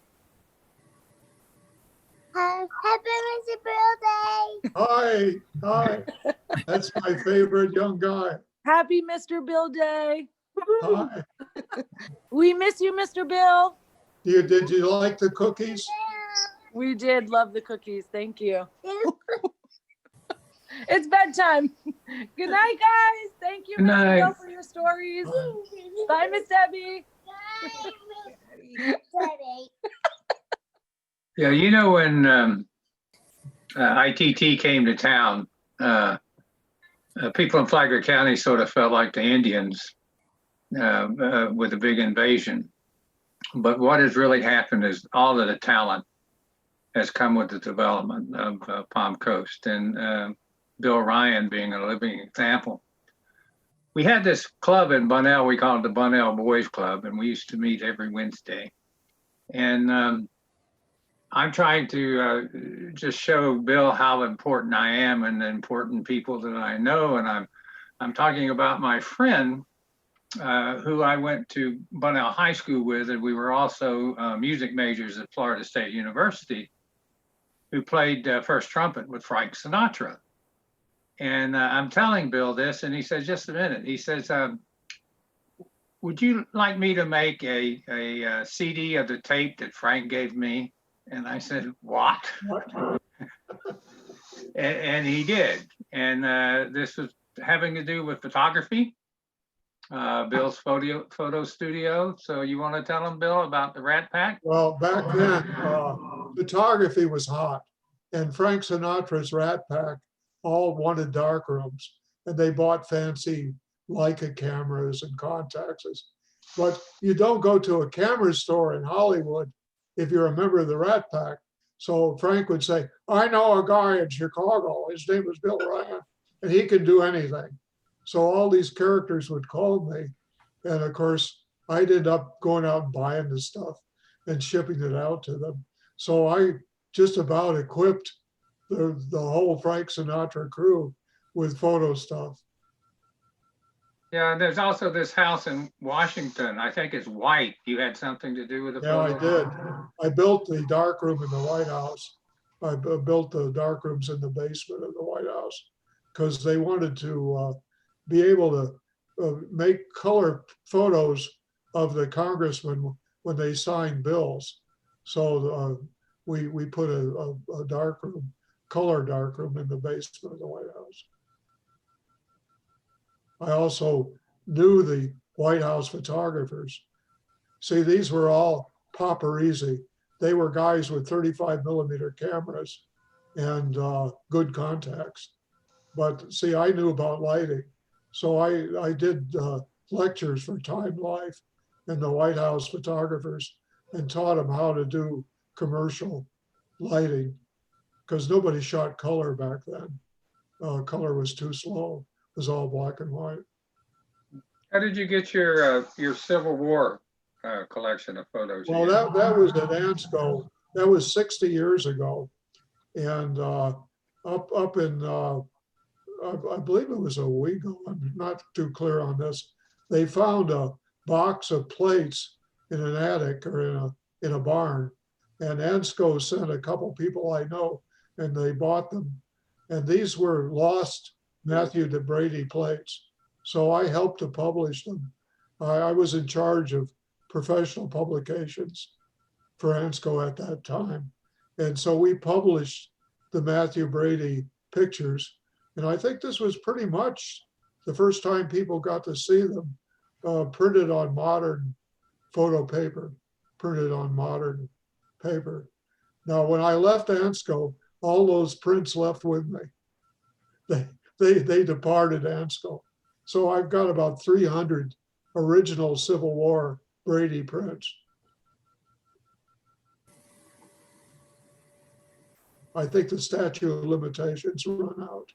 Happy Mr. Birthday. Hi, hi. That's my favorite young guy. Happy Mr. Bill Day. Hi. We miss you, Mr. Bill. Did you like the cookies? We did love the cookies. Thank you. It's bedtime. Good night, guys. Thank you, Good Mr. Bill, night. for your stories. Bye, Miss Debbie. Yeah, you know, when ITT came to town, people in Flagler County sort of felt like the Indians with a big invasion. But what has really happened is all of the talent has come with the development of Palm Coast, and Bill Ryan being a living example. We had this club in Bunnell, we called it the Bunnell Boys Club, and we used to meet every Wednesday. And I'm trying to just show Bill how important I am and the important people that I know. And I'm talking about my friend who I went to Bunnell High School with, and we were also music majors at Florida State University, who played first trumpet with Frank Sinatra. And I'm telling Bill this, and he says, just a minute. He says, would you like me to make a CD of the tape that Frank gave me? And I said, what? and he did. And this was having to do with photography, Bill's photo studio. So you want to tell him, Bill, about the Rat Pack? Well, back then, photography was hot, and Frank Sinatra's Rat Pack all wanted dark rooms, and they bought fancy Leica cameras and Contexes. But you don't go to a camera store in Hollywood if you're a member of the Rat Pack. So Frank would say, I know a guy in Chicago, his name was Bill Ryan, and he can do anything. So all these characters would call me. And of course, I'd end up going out and buying the stuff and shipping it out to them. So I just about equipped the whole Frank Sinatra crew with photo stuff. Yeah, and there's also this house in Washington. I think it's white. You had something to do with the Yeah, I photo? did. I built the dark room in the White House. I built the dark rooms in the basement of the White House because they wanted to be able to make color photos of the congressmen when they signed bills. So we put a dark room, color dark room in the basement of the White House. I also knew the White House photographers. See, these were all paparazzi. They were guys with 35mm cameras and good contacts. But see, I knew about lighting. So I did lectures for Time Life and the White House photographers and taught them how to do commercial lighting because nobody shot color back then. Color was too slow. It was all black and white. How did you get your Civil War collection of photos? Well, that was at Ansco. That was 60 years ago. And up in, I believe it was Owego, I'm not too clear on this. They found a box of plates in an attic or in a barn. And Ansco sent a couple people I know, and they bought them. And these were lost Matthew DeBrady plates. So I helped to publish them. I was in charge of professional publications for Ansco at that time. And so we published the Matthew Brady pictures. And I think this was pretty much the first time people got to see them printed on modern photo paper, printed on modern paper. Now, when I left Ansco, all those prints left with me. They departed Ansco. So I've got about 300 original Civil War Brady prints. I think the statute of limitations run out.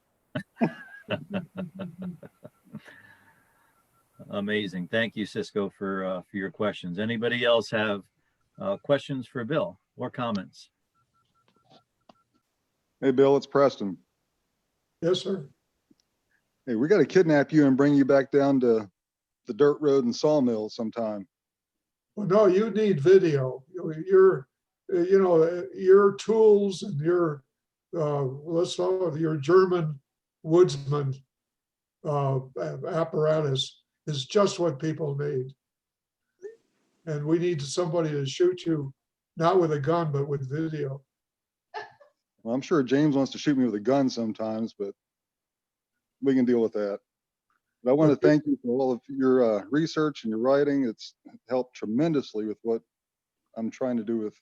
Amazing. Thank you, Cisco, for your questions. Anybody else have questions for Bill or comments? Hey, Bill, it's Preston. Yes, sir. Hey, we got to kidnap you and bring you back down to the dirt road and sawmill sometime. Well, no, you need video. your tools and your, let's call it your German woodsman apparatus is just what people need. And we need somebody to shoot you, not with a gun, but with video. Well, I'm sure James wants to shoot me with a gun sometimes, but we can deal with that. But I want to thank you for all of your research and your writing. It's helped tremendously with what I'm trying to do with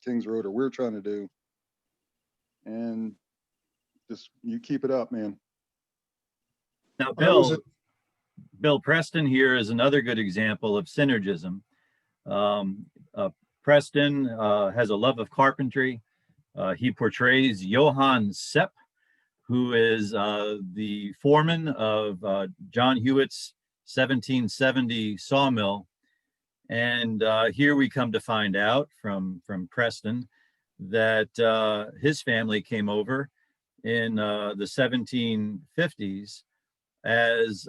Kings Road, or we're trying to do. And just, you keep it up, man. Now, was Bill Preston here is another good example of synergism. Preston has a love of carpentry. He portrays Johann Sepp, who is the foreman of John Hewitt's 1770 sawmill. And here we come to find out from Preston that his family came over in the 1750s as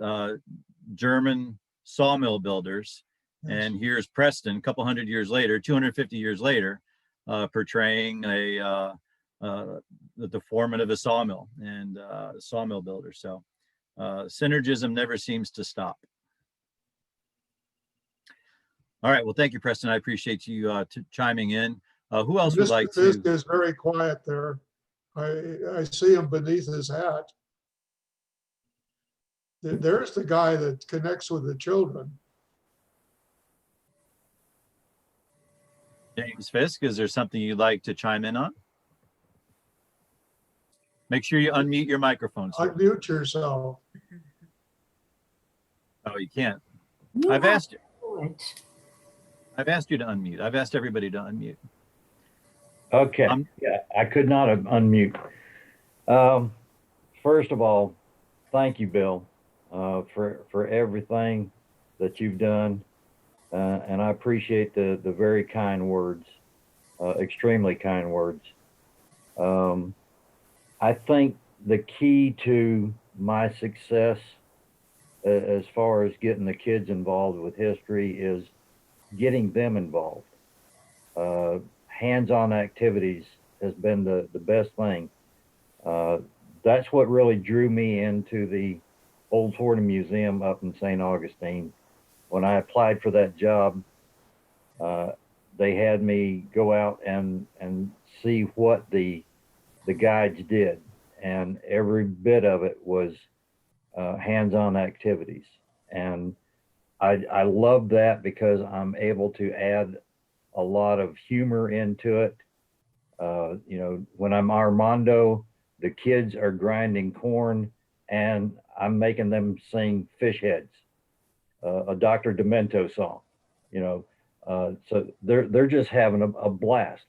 German sawmill builders. And here's Preston, a couple hundred years later, 250 years later, portraying the foreman of a sawmill and sawmill builder. So synergism never seems to stop. All right. Well, thank you, Preston. I appreciate you chiming in. Who else would like to? Fisk is very quiet there. I see him beneath his hat. There's the guy that connects with the children. James Fisk, is there something you'd like to chime in on? Make sure you unmute your microphone, sir. Unmute yourself. Oh, you can't. You I've have asked you. to do it. I've asked you to unmute. I've asked everybody to unmute. Okay. Yeah, I could not have unmute. First of all, thank you, Bill, for everything that you've done. And I appreciate the very kind words, extremely kind words. I think the key to my success as far as getting the kids involved with history is getting them involved. Hands-on activities has been the best thing. That's what really drew me into the Old Fordham Museum up in St. Augustine. When I applied for that job, they had me go out and see what the guides did, and every bit of it was hands-on activities. And I love that because I'm able to add a lot of humor into it. When I'm Armando, the kids are grinding corn and I'm making them sing Fish Heads, a Dr. Demento song, so they're just having a blast.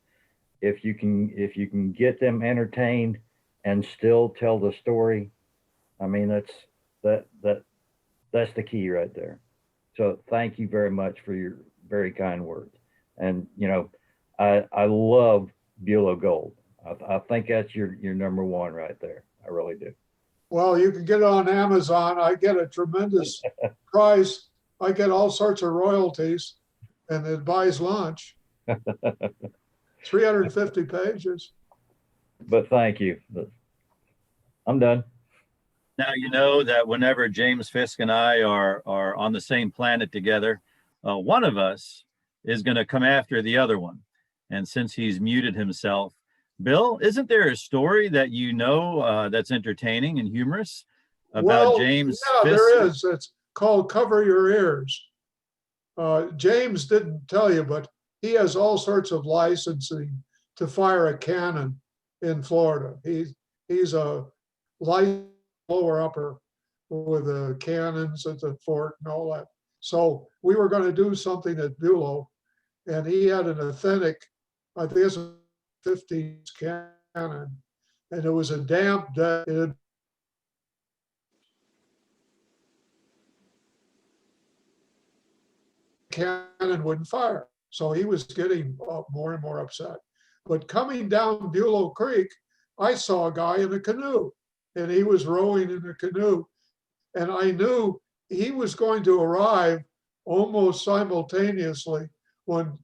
If you can get them entertained and still tell the story, I mean, that's the key right there. So thank you very much for your very kind words. And I love Bulow Gold. I think that's your number one right there. I really do. Well, you can get it on Amazon. I get a tremendous price. I get all sorts of royalties, and it buys lunch. 350 pages. But thank you. I'm done. Now, you know that whenever James Fisk and I are on the same planet together, one of us is going to come after the other one. And since he's muted himself, Bill, isn't there a story that that's entertaining and humorous about James Yeah, Fisk? there is. It's called Cover Your Ears. James didn't tell you, but he has all sorts of licensing to fire a cannon in Florida. He's a light lower upper with the cannons at the fort and all that. So we were going to do something at Bulow, and he had an authentic, I think it's a 50s cannon, and it was a damp day. Cannon wouldn't fire. So he was getting more and more upset. But coming down Bulow Creek, I saw a guy in a canoe, and he was rowing in a canoe. And I knew he was going to arrive almost simultaneously when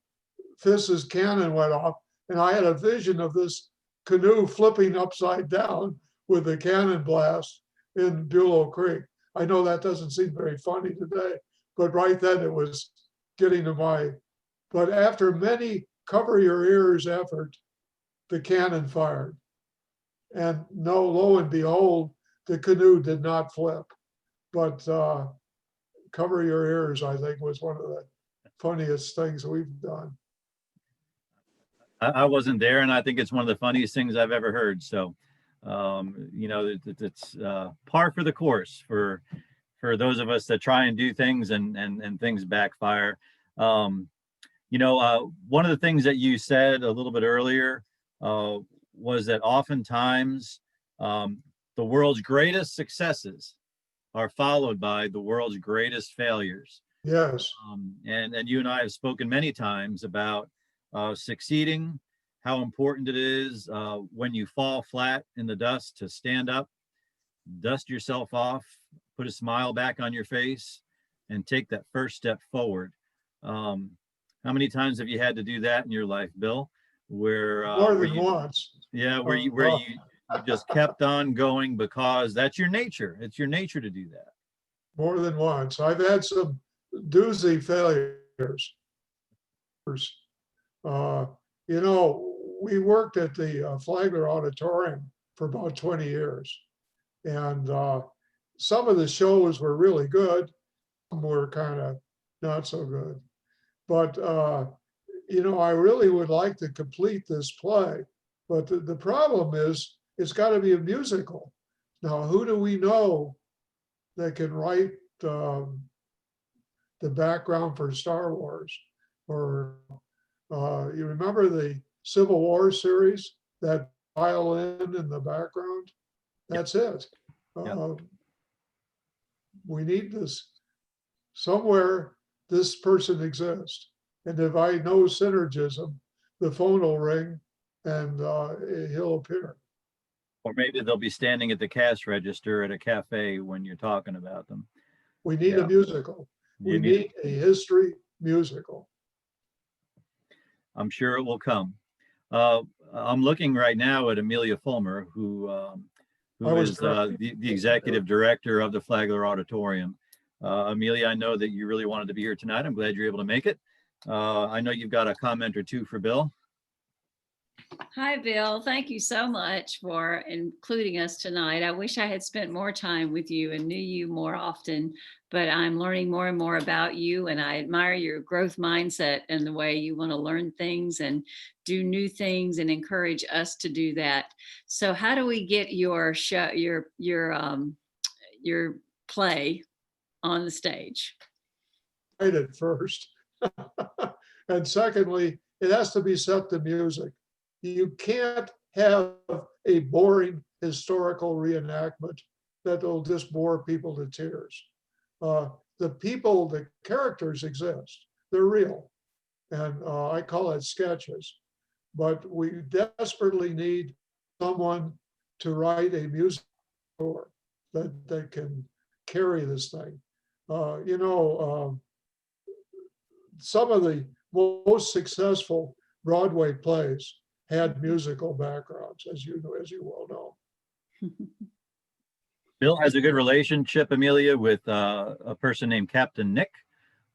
Fisk's cannon went off, And I had a vision of this canoe flipping upside down with the cannon blast in Bulow Creek. I know that doesn't seem very funny today, but right then it was getting to my, but after many cover your ears effort, the cannon fired. And no, lo and behold, the canoe did not flip. But cover your ears, I think, was one of the funniest things we've done. I wasn't there, and I think it's one of the funniest things I've ever heard. So, it's par for the course for those of us that try and do things and things backfire. One of the things that you said a little bit earlier was that oftentimes the world's greatest successes are followed by the world's greatest failures. Yes. And you and I have spoken many times about succeeding, how important it is when you fall flat in the dust to stand up, dust yourself off, put a smile back on your face, and take that first step forward. How many times have you had to do that in your life, Bill? Where more than once. Yeah, where you just kept on going because that's your nature. It's your nature to do that. More than once. I've had some doozy failures. We worked at the Flagler Auditorium for about 20 years. And some of the shows were really good. Some were kind of not so good. But, I really would like to complete this play. But the problem is, it's got to be a musical. Now, who do we know that can write the background for Star Wars? Or you remember the Civil War series, that violin in the background? That's it. We need this. Somewhere this person exists. And if I know synergism, the phone will ring and he'll appear. Or maybe they'll be standing at the cash register at a cafe when you're talking about them. We need a musical. We need a history musical. I'm sure it will come. I'm looking right now at Amelia Fulmer, who is the executive director of the Flagler Auditorium. Amelia, I know that you really wanted to be here tonight. I'm glad you're able to make it. I know you've got a comment or two for Bill. Hi, Bill. Thank you so much for including us tonight. I wish I had spent more time with you and knew you more often, but I'm learning more and more about you, and I admire your growth mindset and the way you want to learn things and do new things and encourage us to do that. So how do we get your show, your play on the stage? Write it first. And secondly, it has to be set to music. You can't have a boring historical reenactment that will just bore people to tears. The characters exist. They're real. And I call it sketches. But we desperately need someone to write a music score that can carry this thing. Some of the most successful Broadway plays had musical backgrounds, as you well know. Bill has a good relationship, Amelia, with a person named Captain Nick,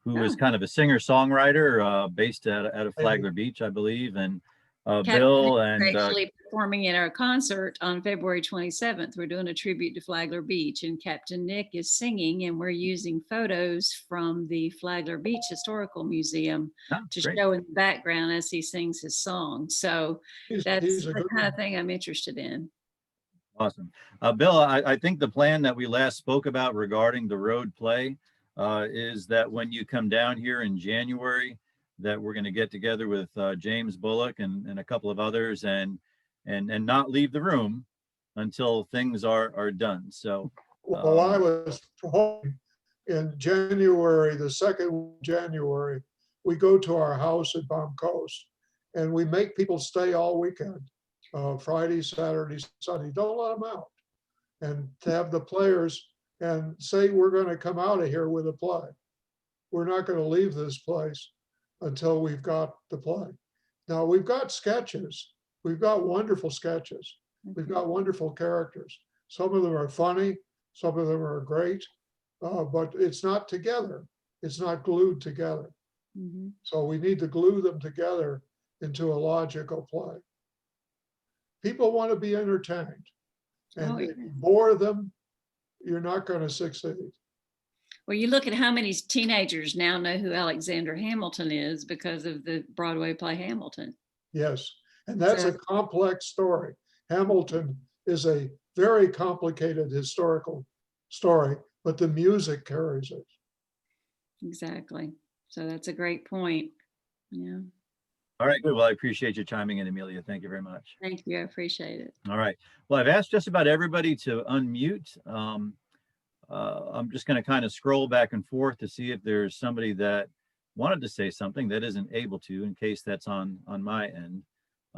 who is kind of a singer-songwriter based out of Flagler Beach, I believe. And Bill and actually performing in our concert on February 27th. We're doing a tribute to Flagler Beach, and Captain Nick is singing, and we're using photos from the Flagler Beach Historical Museum to show in the background as he sings his song. So that's the kind of thing I'm interested in. Awesome. Bill, I think the plan that we last spoke about regarding the road play is that when you come down here in January, that we're going to get together with James Bullock and a couple of others and not leave the room until things are done. So well, I was hoping in January, the 2nd January, we go to our house at Palm Coast and we make people stay all weekend, Friday, Saturday, Sunday. Don't let them out. And to have the players and say, we're going to come out of here with a play. We're not going to leave this place until we've got the play. Now, we've got sketches. We've got wonderful sketches. We've got wonderful characters. Some of them are funny, some of them are great, but it's not together. It's not glued together. Mhm. So we need to glue them together into a logical play. People want to be entertained. And Oh, if yeah. you bore them, you're not going to succeed. Well, you look at how many teenagers now know who Alexander Hamilton is because of the Broadway play Hamilton. Yes. And that's So- a complex story. Hamilton is a very complicated historical story, but the music carries it. Exactly. So that's a great point. Yeah. All right, good. Well, I appreciate you chiming in, Amelia. Thank you very much. Thank you. I appreciate it. All right. Well, I've asked just about everybody to unmute. I'm just going to kind of scroll back and forth to see if there's somebody that wanted to say something that isn't able to, in case that's on my end.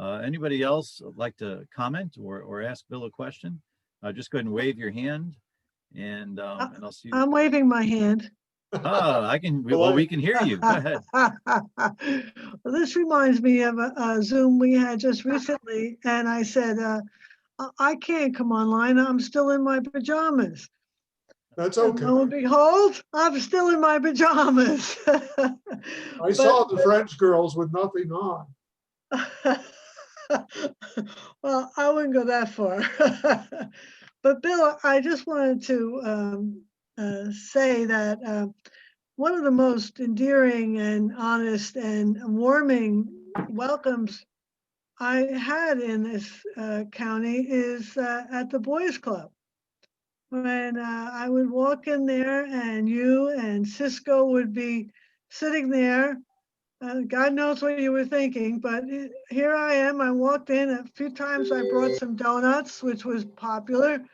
Anybody else like to comment or ask Bill a question? Just go ahead and wave your hand, and I'll see. I'm waving my hand. I can. Well, we can hear you. Go ahead. Well, this reminds me of a Zoom we had just recently, and I said, I can't come online. I'm still in my pajamas. That's And okay. lo and behold, I'm still in my pajamas. I saw the French girls with nothing on. Well, I wouldn't go that far. But Bill, I just wanted to say that one of the most endearing and honest and warming welcomes I had in this county is at the Boys Club. When I would walk in there and you and Cisco would be sitting there. God knows what you were thinking, but here I am. I walked in a few times. I brought some donuts, which was popular.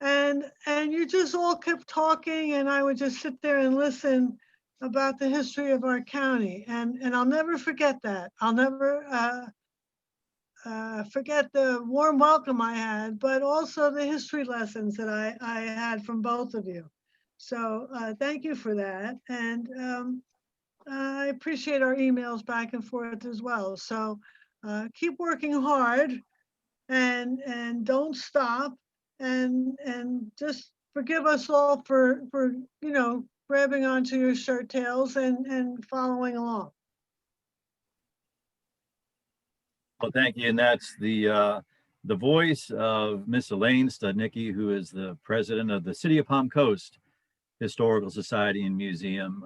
And you just all kept talking, and I would just sit there and listen about the history of our county. And I'll never forget that. I'll never forget the warm welcome I had, but also the history lessons that I had from both of you. So thank you for that. And I appreciate our emails back and forth as well. So keep working hard and don't stop and just forgive us all for grabbing onto your shirt tails and following along. Well, thank you. And that's the voice of Miss Elaine Studnicki, who is the president of the City of Palm Coast Historical Society and Museum.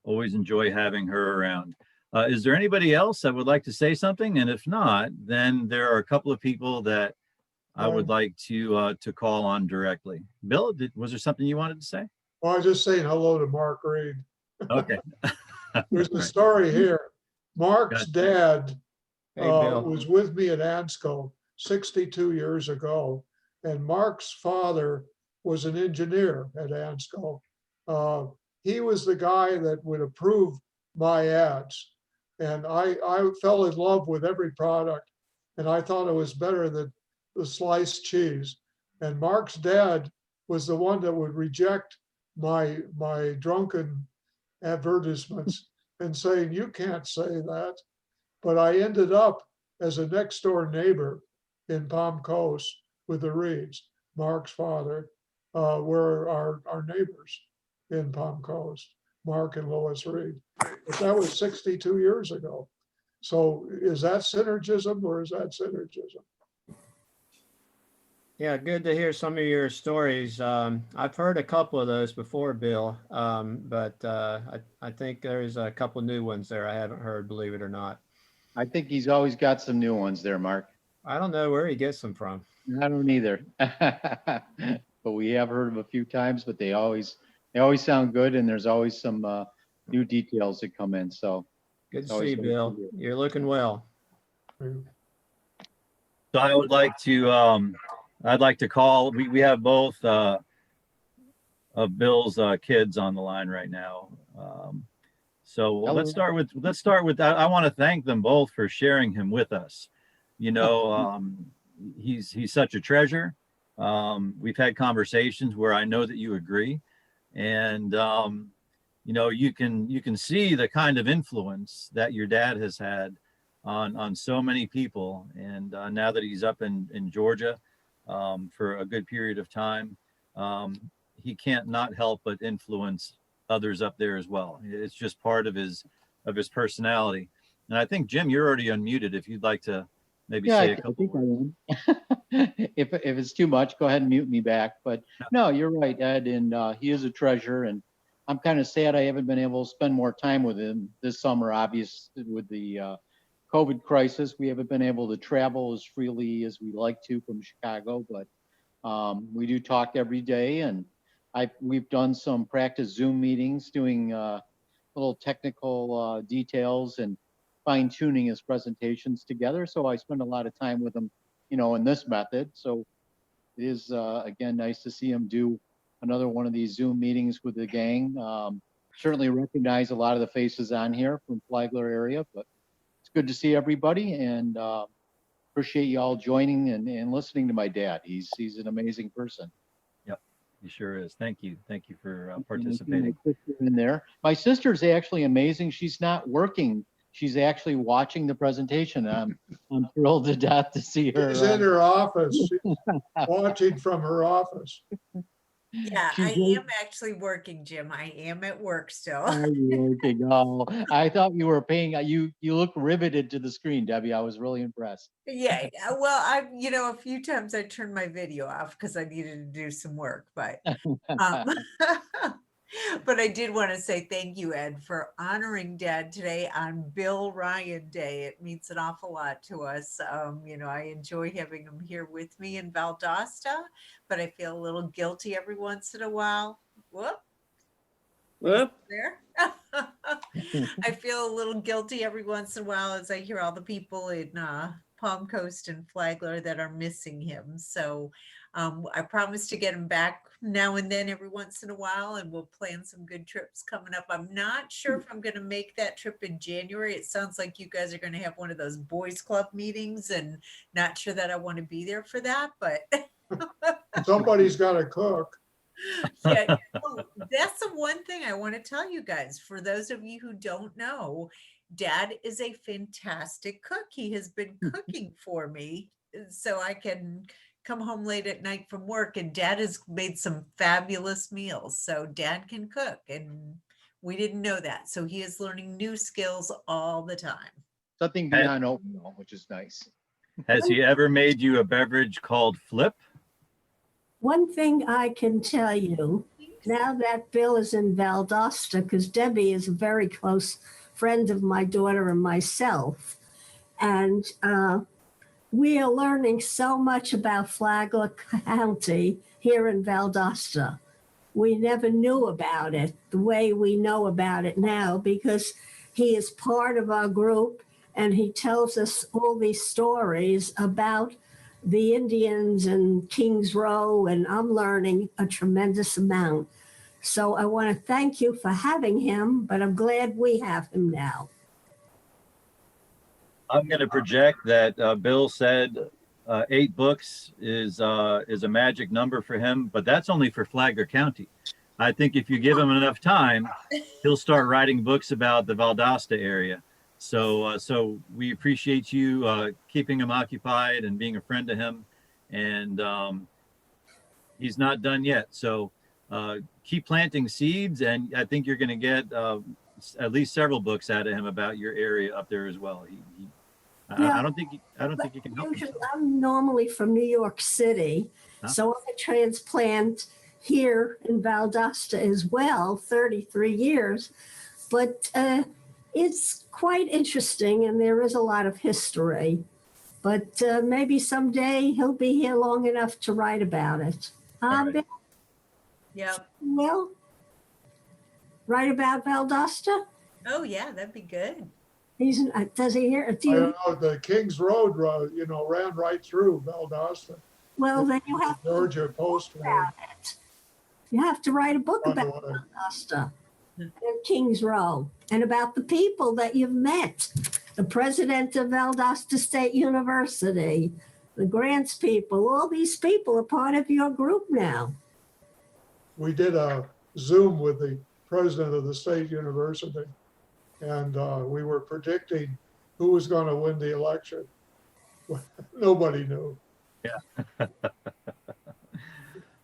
Always enjoy having her around. Is there anybody else that would like to say something? And if not, then there are a couple of people that I would like to call on directly. Bill, was there something you wanted to say? Well, I was just saying hello to Mark Reed. Okay. There's a Right. story here. Mark's dad Hey, Bill. was with me at ANSCO 62 years ago, and Mark's father was an engineer at ANSCO. He was the guy that would approve my ads, and I fell in love with every product, and I thought it was better than the sliced cheese. And Mark's dad was the one that would reject my drunken advertisements and saying, "You can't say that." But I ended up as a next door neighbor in Palm Coast with the Reeds. Mark's father were our neighbors in Palm Coast, Mark and Lois Reed. But that was 62 years ago. So is that synergism or is that synergism? Yeah, good to hear some of your stories. I've heard a couple of those before, Bill, but I think there's a couple new ones there I haven't heard, believe it or not. I think he's always got some new ones there, Mark. I don't know where he gets them from. I don't either. But we have heard them a few times, but they always sound good, and there's always some new details that come in. So Good it's to always see you, nice to Bill. hear. You're looking well. So I would like to, I'd like to call, we have both of Bill's kids on the line right now. So Hello. let's start with that. I want to thank them both for sharing him with us. You know, he's such a treasure. We've had conversations where I know that you agree. And, you know, you can see the kind of influence that your dad has had on so many people. And now that he's up in Georgia for a good period of time, he can't not help but influence others up there as well. It's just part of his personality. And I think, Jim, you're already unmuted. If you'd like to maybe Yeah, say a I couple think I words. am. If it's too much, go ahead and mute me back. But no, you're right, Ed, and he is a treasure. And I'm kind of sad I haven't been able to spend more time with him this summer. Obviously, with the COVID crisis, we haven't been able to travel as freely as we like to from Chicago. But we do talk every day, and we've done some practice Zoom meetings, doing little technical details and fine tuning his presentations together. So I spend a lot of time with him, in this method. So it is, again, nice to see him do another one of these Zoom meetings with the gang. Certainly recognize a lot of the faces on here from Flagler area, but it's good to see everybody, and appreciate you all joining and listening to my dad. He's an amazing person. Yep, he sure is. Thank you for And I see participating. my sister in there. My sister's actually amazing. She's not working. She's actually watching the presentation. I'm thrilled to death to see her. She's in her office, she's watching from her office. Yeah, She's I very- am actually working, Jim. I am at work still. Are you working? Oh, I thought you were paying. You look riveted to the screen, Debbie. I was really impressed. Yeah, well, a few times I turned my video off because I needed to do some work, but but I did want to say thank you, Ed, for honoring Dad today on Bill Ryan Day. It means an awful lot to us. I enjoy having him here with me in Valdosta, but I feel a little guilty every once in a while. Whoop. There. I feel a little guilty every once in a while as I hear all the people in Palm Coast and Flagler that are missing him. So I promise to get him back now and then every once in a while, and we'll plan some good trips coming up. I'm not sure if I'm going to make that trip in January. It sounds like you guys are going to have one of those boys club meetings, and not sure that I want to be there for that, but Somebody's got to cook. yeah, that's the one thing I want to tell you guys. For those of you who don't know, Dad is a fantastic cook. He has been cooking for me so I can come home late at night from work, and Dad has made some fabulous meals. So Dad can cook, and we didn't know that. So he is learning new skills all the time. Something beyond oatmeal, which is nice. Has he ever made you a beverage called Flip? One thing I can tell you, now that Bill is in Valdosta, because Debbie is a very close friend of my daughter and myself, and we are learning so much about Flagler County here in Valdosta. We never knew about it the way we know about it now, because he is part of our group and he tells us all these stories about the Indians and Kings Row, and I'm learning a tremendous amount. So I want to thank you for having him, but I'm glad we have him now. I'm going to project that Bill said 8 books is a magic number for him, but that's only for Flagler County. I think if you give him enough time, he'll start writing books about the Valdosta area. So we appreciate you keeping him occupied and being a friend to him. And he's not done yet. So keep planting seeds, and I think you're going to get at least several books out of him about your area up there as well. I don't think you can help himself. I'm normally from New York City, so I'm a transplant here in Valdosta as well, 33 years. But it's quite interesting, and there is a lot of history. But maybe someday he'll be here long enough to write about it. Right. Yeah. Well, write about Valdosta? Oh yeah, that'd be good. Does he hear? I don't know, the Kings Road, ran right through Valdosta. Well, then you have Georgia Post Road. You have to write a book about Valdosta and Kings Row, and about the people that you've met. The president of Valdosta State University, the grants people, all these people are part of your group now. We did a Zoom with the president of the state university. And we were predicting who was going to win the election. Nobody knew. Yeah.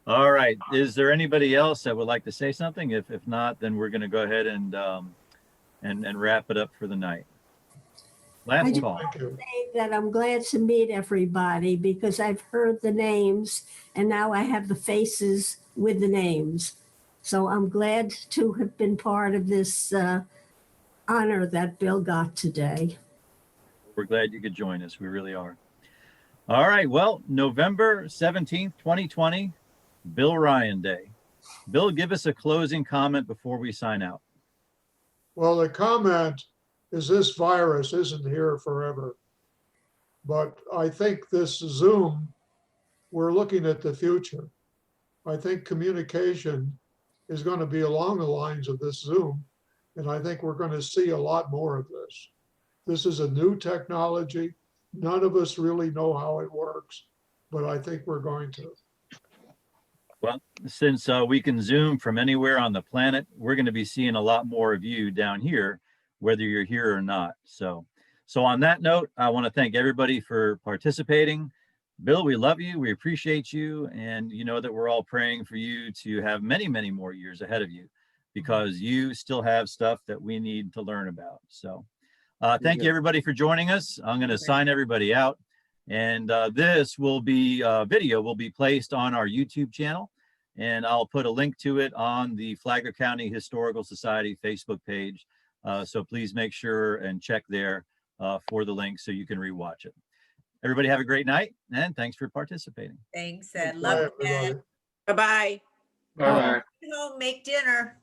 All right. Is there anybody else that would like to say something? If not, then we're going to go ahead and wrap it up for the night. I Last just call. want to say that I'm glad to meet everybody because I've heard the names and now I have the faces with the names. So I'm glad to have been part of this honor that Bill got today. We're glad you could join us. We really are. All right. Well, November 17th, 2020, Bill Ryan Day. Bill, give us a closing comment before we sign out. Well, the comment is this virus isn't here forever. But I think this Zoom, we're looking at the future. I think communication is going to be along the lines of this Zoom. And I think we're going to see a lot more of this. This is a new technology. None of us really know how it works, but I think we're going to. Well, since we can Zoom from anywhere on the planet, we're going to be seeing a lot more of you down here, whether you're here or not. So on that note, I want to thank everybody for participating. Bill, we love you. We appreciate you. And you know that we're all praying for you to have many, many more years ahead of you because you still have stuff that we need to learn about. So thank you, everybody, for joining us. I'm going to sign everybody out. And this will be video will be placed on our YouTube channel. And I'll put a link to it on the Flagler County Historical Society Facebook page. So please make sure and check there for the link so you can rewatch it. Everybody have a great night and thanks for participating. Thanks, Ed. Love you, Ed. Bye-bye. Bye-bye. Home, make dinner.